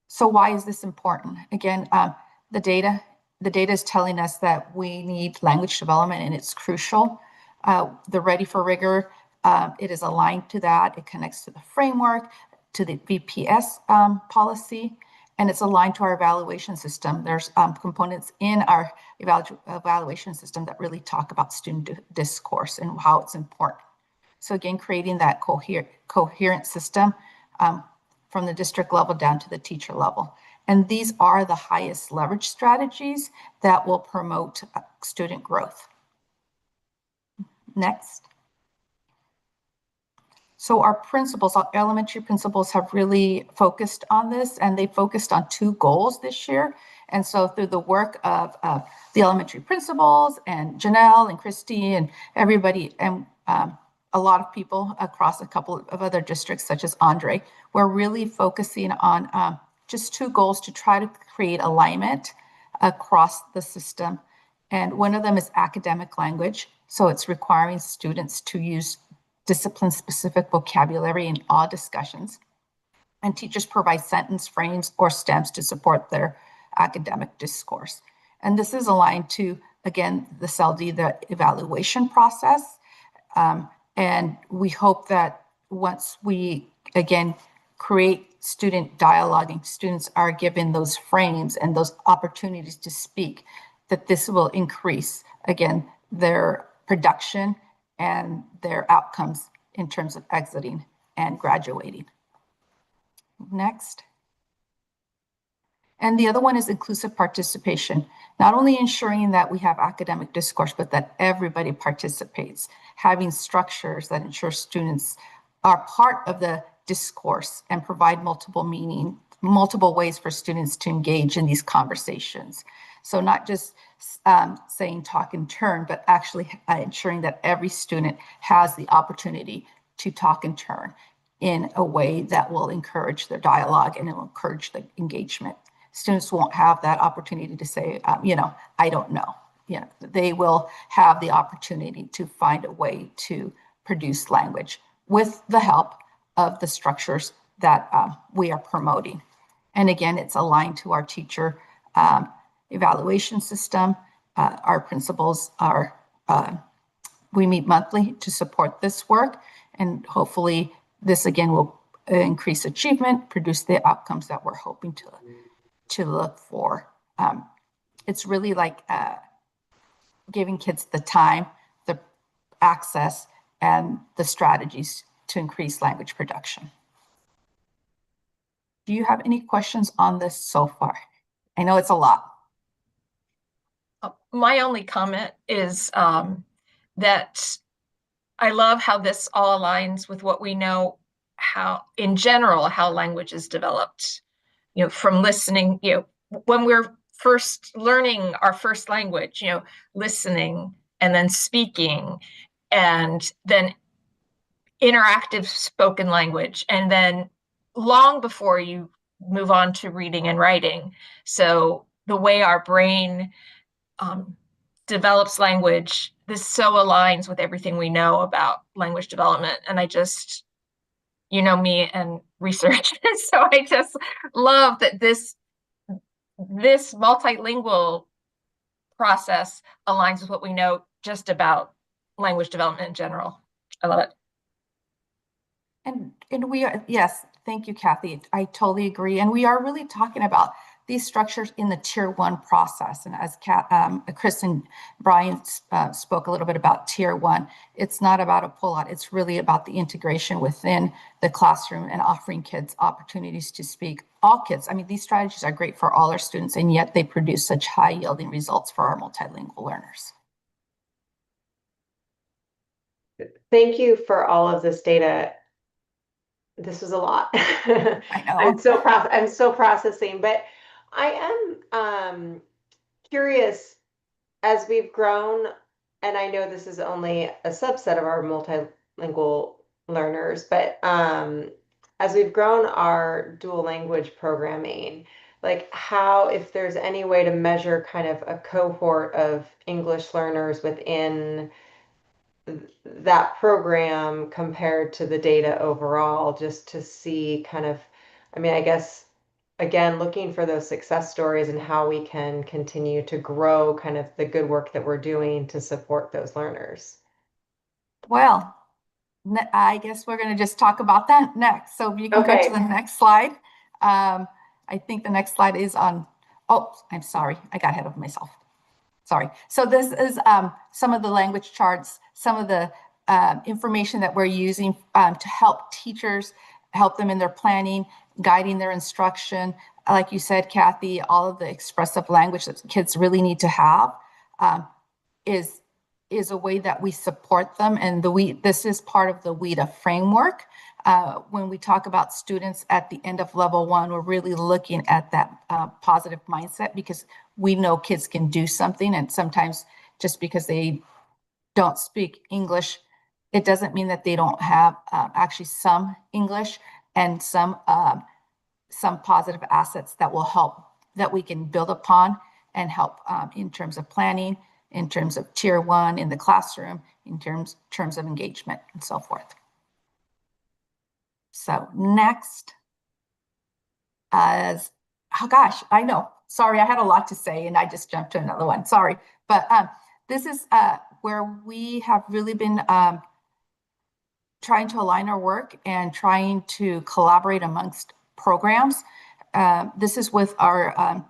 So why is this important? Again, the data is telling us that we need language development, and it's crucial. The Ready for Rigor, it is aligned to that. It connects to the framework, to the VPS policy, and it's aligned to our evaluation system. There's components in our evaluation system that really talk about student discourse and how it's important. So again, creating that coherent system from the district level down to the teacher level. And these are the highest leverage strategies that will promote student growth. Next. So our principals, our elementary principals have really focused on this, and they focused on 2 goals this year. And so through the work of the elementary principals and Janelle and Christy and everybody, and a lot of people across a couple of other districts, such as Andre, we're really focusing on just 2 goals to try to create alignment across the system. And one of them is academic language. So it's requiring students to use discipline-specific vocabulary in all discussions. And teachers provide sentence frames or stems to support their academic discourse. And this is aligned to, again, the CELD, the evaluation process. And we hope that once we, again, create student dialoguing, students are given those frames and those opportunities to speak, that this will increase, again, their production and their outcomes in terms of exiting and graduating. Next. And the other one is inclusive participation, not only ensuring that we have academic discourse, but that everybody participates, having structures that ensure students are part of the discourse and provide multiple ways for students to engage in these conversations. So not just saying talk in turn, but actually ensuring that every student has the opportunity to talk in turn in a way that will encourage their dialogue and it will encourage the engagement. Students won't have that opportunity to say, I don't know. They will have the opportunity to find a way to produce language with the help of the structures that we are promoting. And again, it's aligned to our teacher evaluation system. Our principals we meet monthly to support this work. And hopefully this again will increase achievement, produce the outcomes that we're hoping to look for. It's really like giving kids the time, the access, and the strategies to increase language production. Do you have any questions on this so far? I know it's a lot. My only comment is that I love how this all aligns with what we know how, in general, how language is developed. From listening, when we're first learning our first language, listening and then speaking and then interactive spoken language, and then long before you move on to reading and writing. So the way our brain develops language, this so aligns with everything we know about language development. And I just, me and research. So I just love that this multilingual process aligns with what we know just about language development in general. I love it. And we are, yes, thank you, Kathy. I totally agree. And we are really talking about these structures in the tier 1 process. And as Chris and Brian spoke a little bit about tier 1, it's not about a pullout. It's really about the integration within the classroom and offering kids opportunities to speak. All kids. I mean, these strategies are great for all our students, and yet they produce such high yielding results for our multilingual learners. Thank you for all of this data. This was a lot. I know. I'm still processing, but I am curious, as we've grown, and I know this is only a subset of our multilingual learners, but as we've grown our dual language programming, like if there's any way to measure kind of a cohort of English learners within that program compared to the data overall, just to see kind of, I guess, again, looking for those success stories and how we can continue to grow kind of the good work that we're doing to support those learners. Well, I guess we're going to just talk about that next. So you can go to the next slide. I think the next slide is on, I'm sorry, I got ahead of myself. Sorry. So this is some of the language charts, some of the information that we're using to help teachers, help them in their planning, guiding their instruction. Like you said, Kathy, all of the expressive language that kids really need to have is is a way that we support them. And this is part of the WIDA framework. When we talk about students at the end of level 1, we're really looking at that positive mindset, because we know kids can do something. And sometimes just because they don't speak English, it doesn't mean that they don't have actually some English and some positive assets that will help, that we can build upon and help in terms of planning, in terms of tier 1 in the classroom, in terms of engagement and so forth. So next, oh gosh, I know, sorry, I had a lot to say and I just jumped to another one, sorry. But this is where we have really been trying to align our work and trying to collaborate amongst programs. This is with our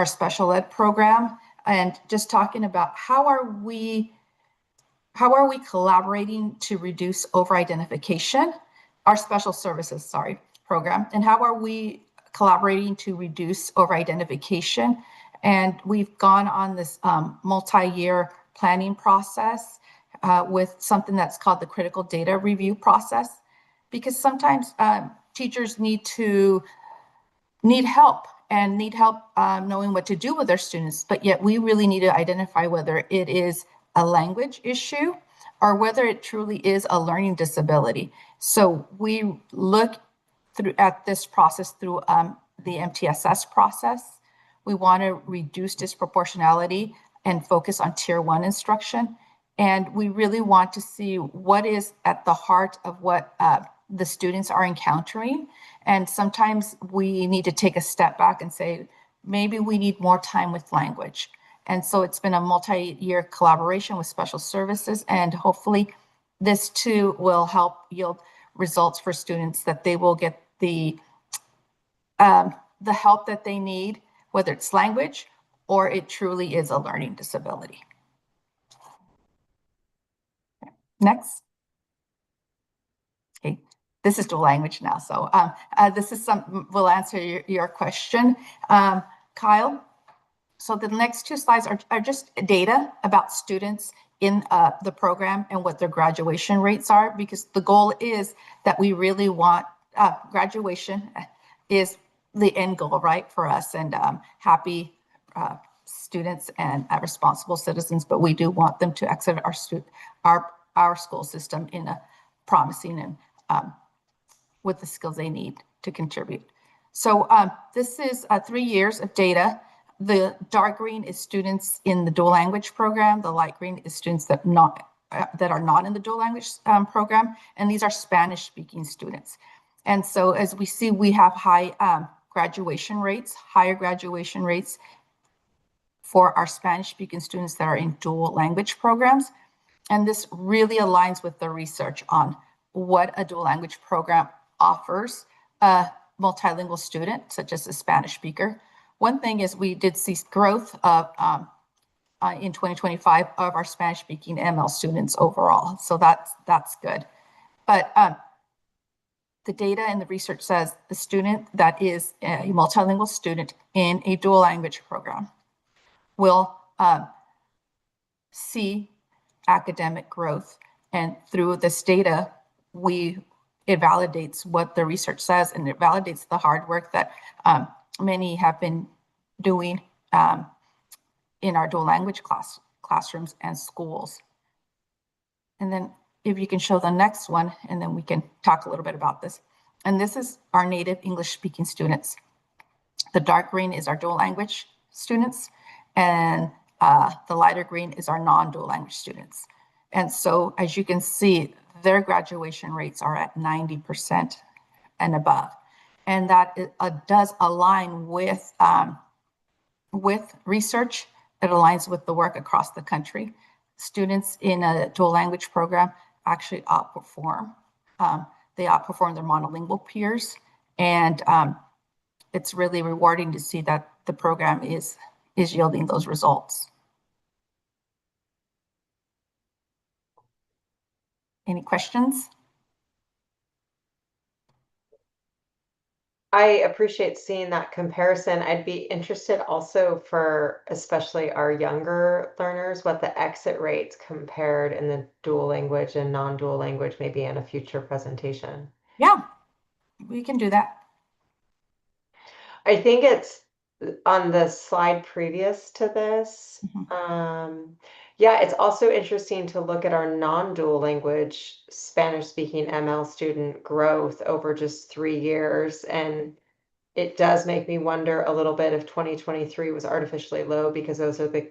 special ed program, and just talking about how are we collaborating to reduce over-identification, our special services, program, and how are we collaborating to reduce over-identification. And we've gone on this multi-year planning process with something that's called the critical data review process, because sometimes teachers need help knowing what to do with their students, but yet we really need to identify whether it is a language issue or whether it truly is a learning disability. So we look at this process through the MTSS process. We want to reduce disproportionality and focus on tier 1 instruction. And we really want to see what is at the heart of what the students are encountering. And sometimes we need to take a step back and say, maybe we need more time with language. And so it's been a multi-year collaboration with special services, and hopefully this too will help yield results for students, that they will get the help that they need, whether it's language or it truly is a learning disability. Next. Okay, this is dual language now. So this is will answer your question, Kyle. So the next 2 slides are just data about students in the program and what their graduation rates are, because the goal is that we really want graduation is the end goal, right, for us, and happy students and responsible citizens, but we do want them to exit our school system in a promising and with the skills they need to contribute. So this is 3 years of data. The dark green is students in the dual language program. The light green is students that are not in the dual language program, and these are Spanish-speaking students. And so as we see, we have higher graduation rates for our Spanish-speaking students that are in dual language programs. And this really aligns with the research on what a dual language program offers a multilingual student, such as a Spanish speaker. One thing is we did see growth of in 2025 of our Spanish-speaking ML students overall. So that's good. But the data and the research says the student that is a multilingual student in a dual language program will see academic growth. And through this data, it validates what the research says, and it validates the hard work that many have been doing in our dual language classrooms and schools. And then if you can show the next one, and then we can talk a little bit about this. And this is our native English speaking students. The dark green is our dual language students, and the lighter green is our non-dual language students. And so as you can see, their graduation rates are at 90% and above. And that does align with research. It aligns with the work across the country. Students in a dual language program actually outperform. They outperform their monolingual peers. And it's really rewarding to see that the program is yielding those results. Any questions? I appreciate seeing that comparison. I'd be interested also for especially our younger learners, what the exit rates compared in the dual language and non-dual language, maybe in a future presentation. Yeah, we can do that. I think it's on the slide previous to this. Yeah, it's also interesting to look at our non-dual language Spanish-speaking ML student growth over just 3 years. And it does make me wonder a little bit if 2023 was artificially low because those are the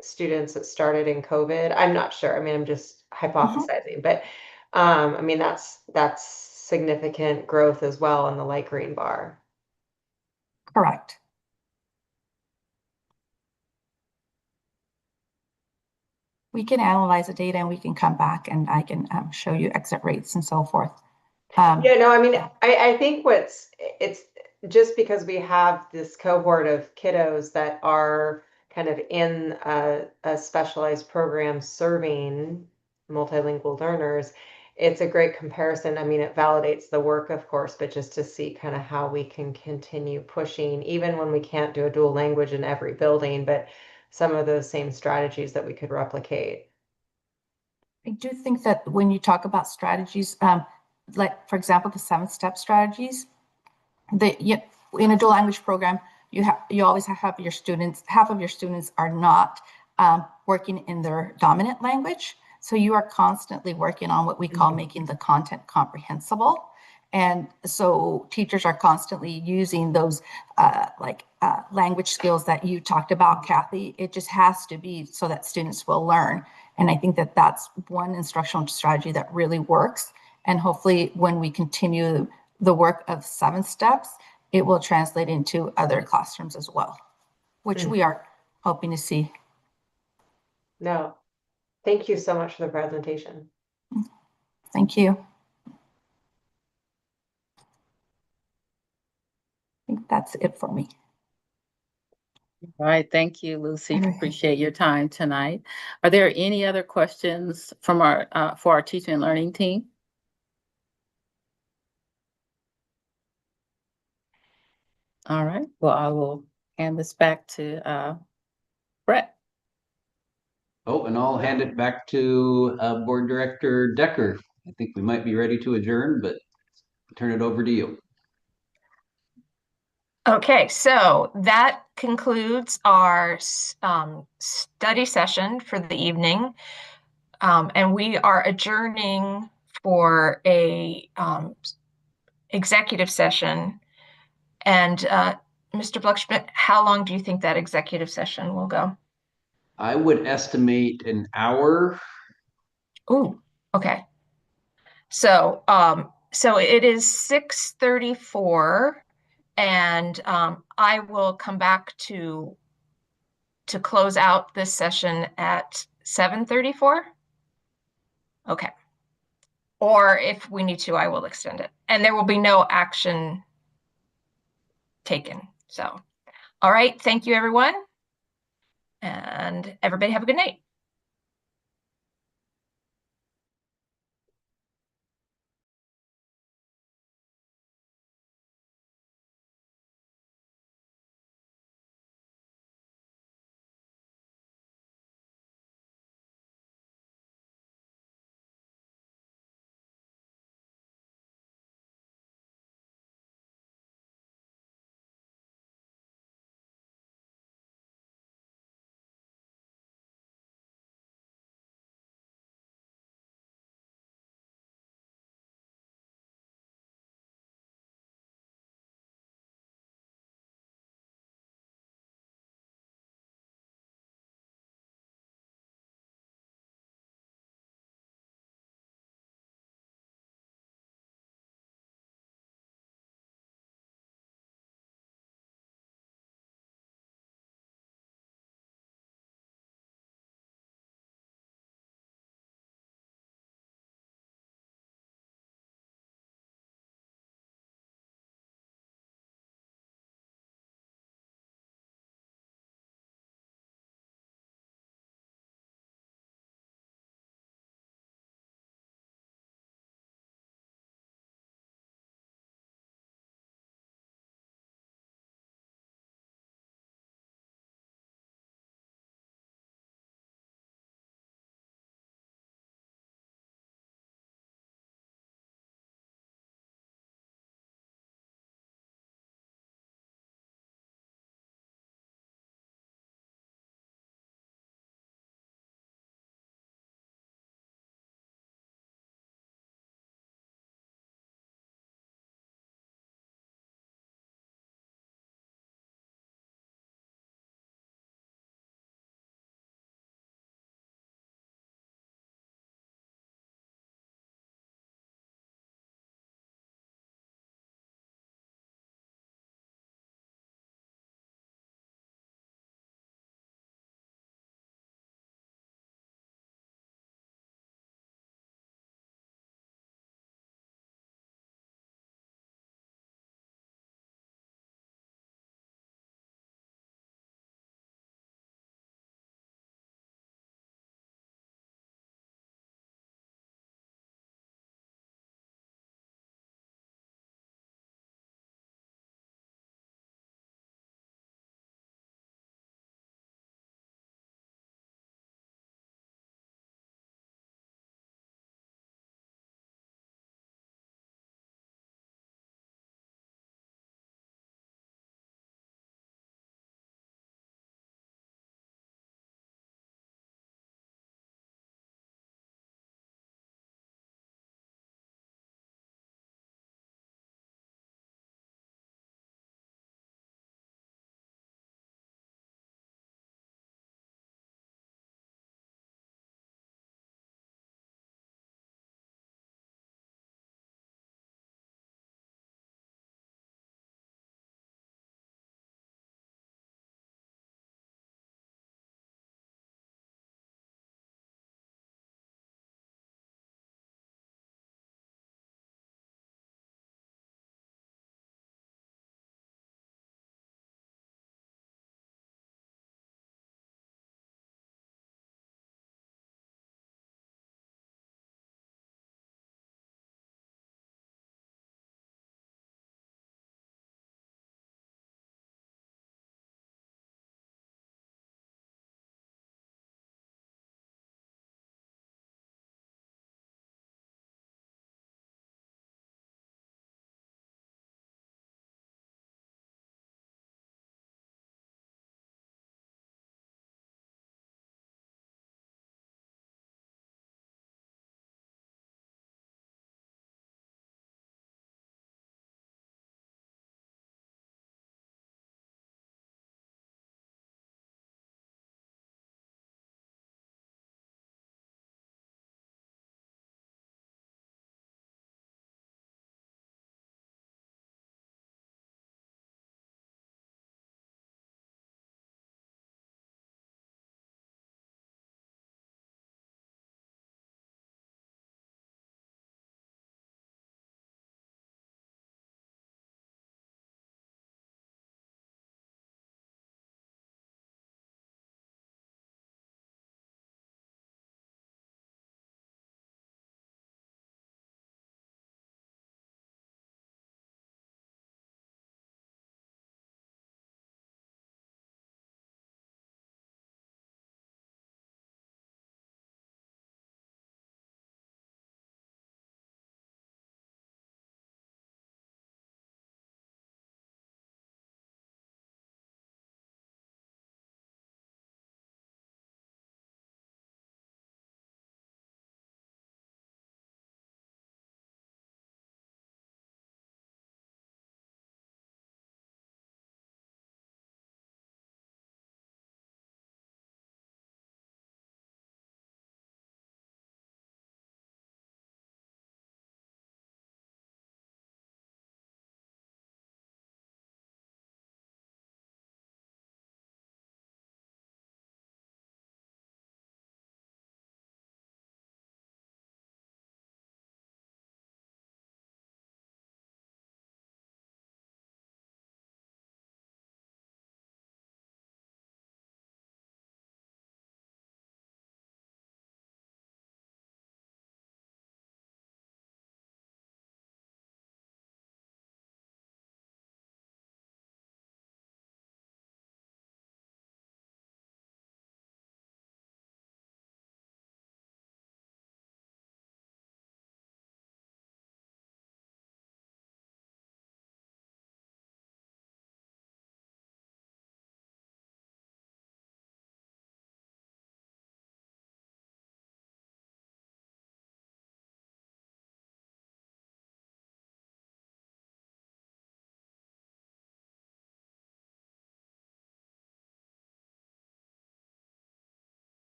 students that started in COVID. I'm not sure. I mean, I'm just hypothesizing, but I mean, that's significant growth as well on the light green bar. Correct. We can analyze the data and we can come back and I can show you exit rates and so forth. Yeah, no, I mean, I think it's just because we have this cohort of kiddos that are kind of in a specialized program serving multilingual learners, it's a great comparison. I mean, it validates the work, of course, but just to see kind of how we can continue pushing, even when we can't do a dual language in every building, but some of those same strategies that we could replicate. I do think that when you talk about strategies, like for example, the 7-step strategies, in a dual language program, you always have your students, half of your students are not working in their dominant language. So you are constantly working on what we call making the content comprehensible. And so teachers are constantly using those language skills that you talked about, Kathy. It just has to be so that students will learn. And I think that that's one instructional strategy that really works. And hopefully when we continue the work of 7 steps, it will translate into other classrooms as well, which we are hoping to see. No, thank you so much for the presentation. Thank you. I think that's it for me. All right, thank you, Lucy. Okay. Appreciate your time tonight. Are there any other questions from for our teaching and learning team? All right, well, I will hand this back to Brett. Oh, and I'll hand it back to Board Director Decker. I think we might be ready to adjourn, but turn it over to you. Okay, so that concludes our study session for the evening. And we are adjourning for a executive session. And Mr. Bluckschmidt, how long do you think that executive session will go? I would estimate an hour. Ooh, okay. So so it is 6:34, and I will come back to close out this session at 7:34. Okay. Or if we need to, I will extend it. And there will be no action taken. So, all right. Thank you, everyone. And everybody have a good night.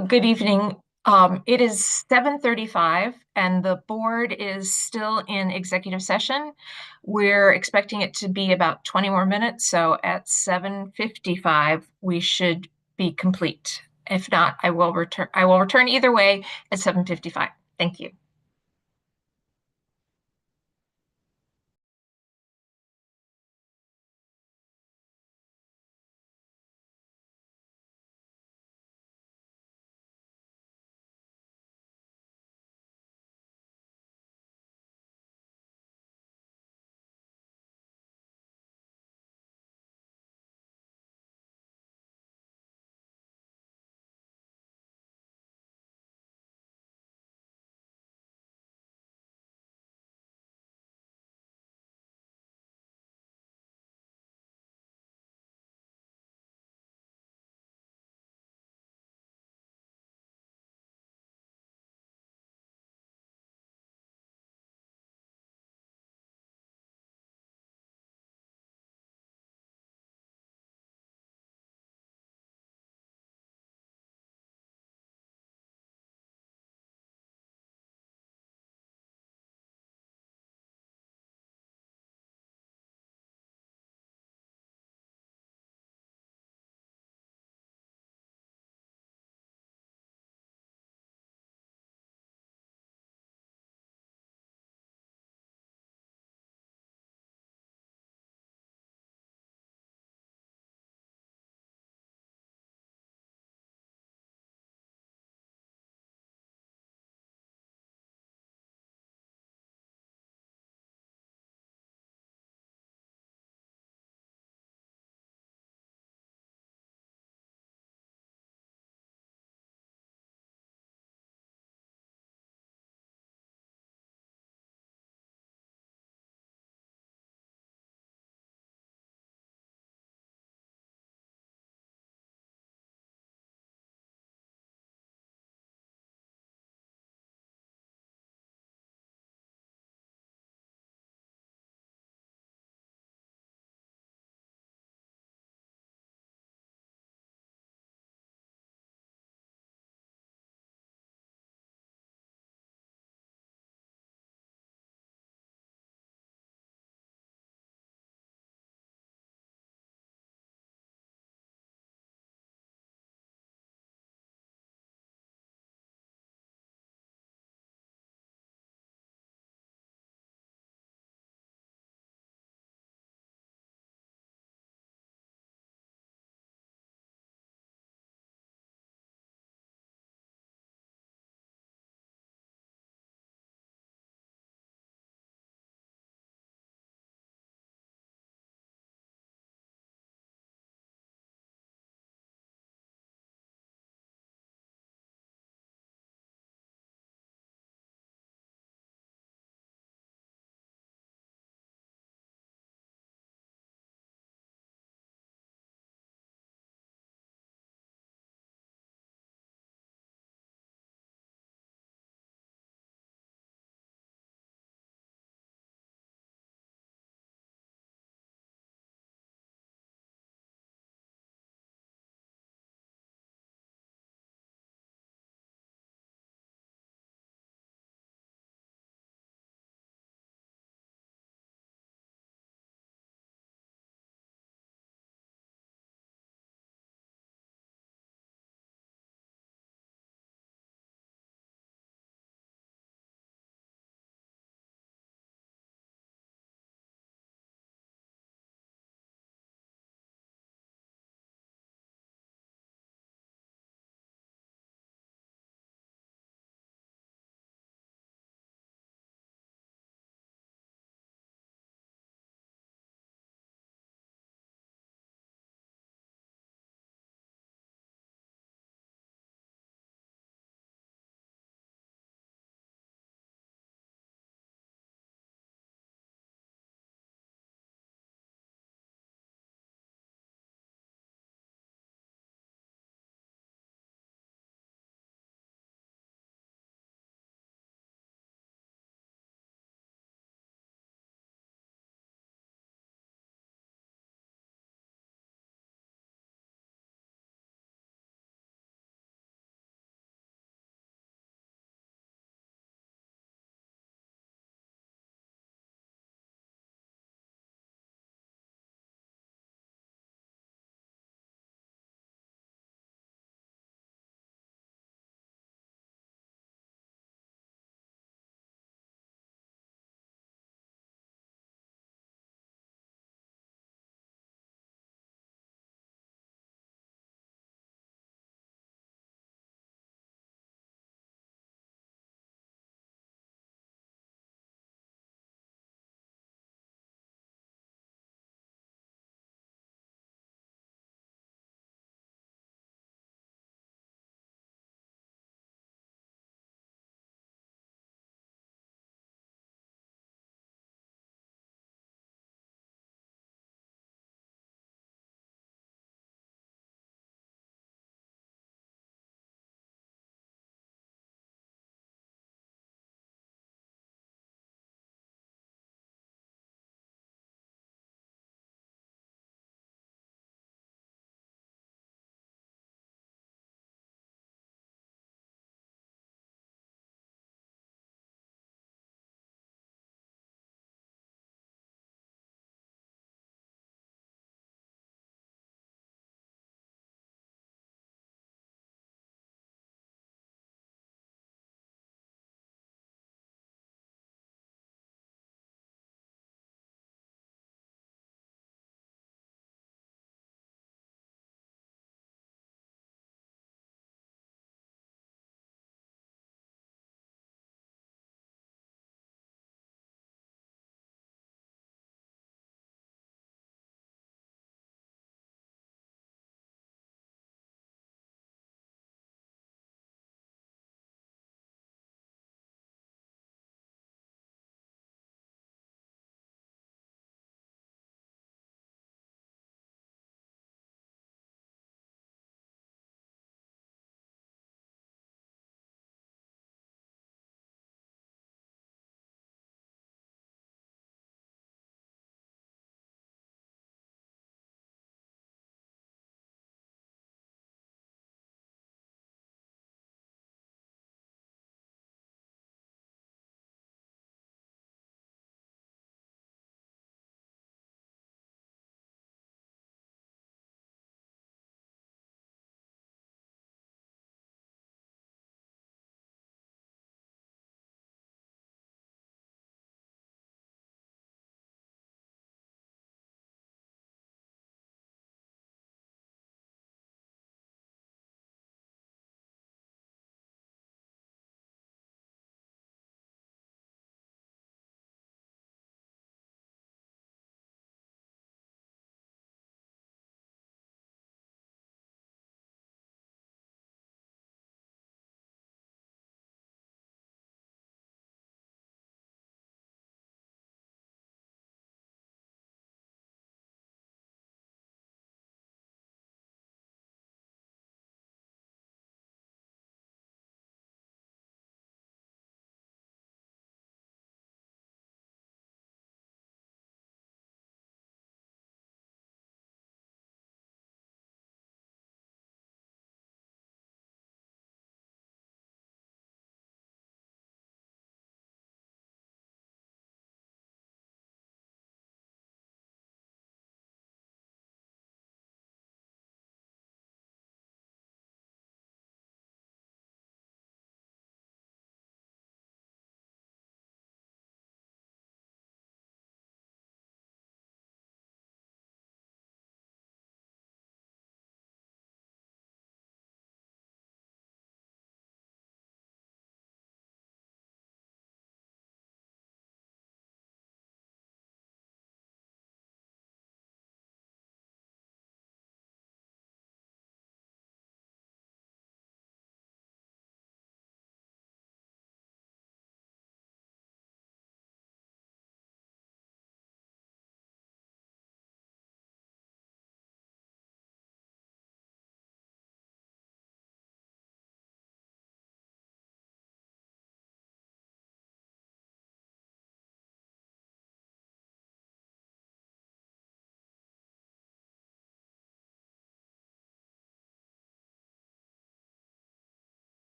Good evening. It is 7:35 and the board is still in executive session. We're expecting it to be about 20 more minutes, so at 7:55 we should be complete. If not, I will return either way at 7:55. Thank you.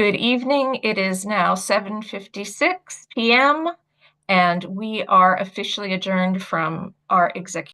Good evening. It is now 7:56 p.m. and we are officially adjourned from our executive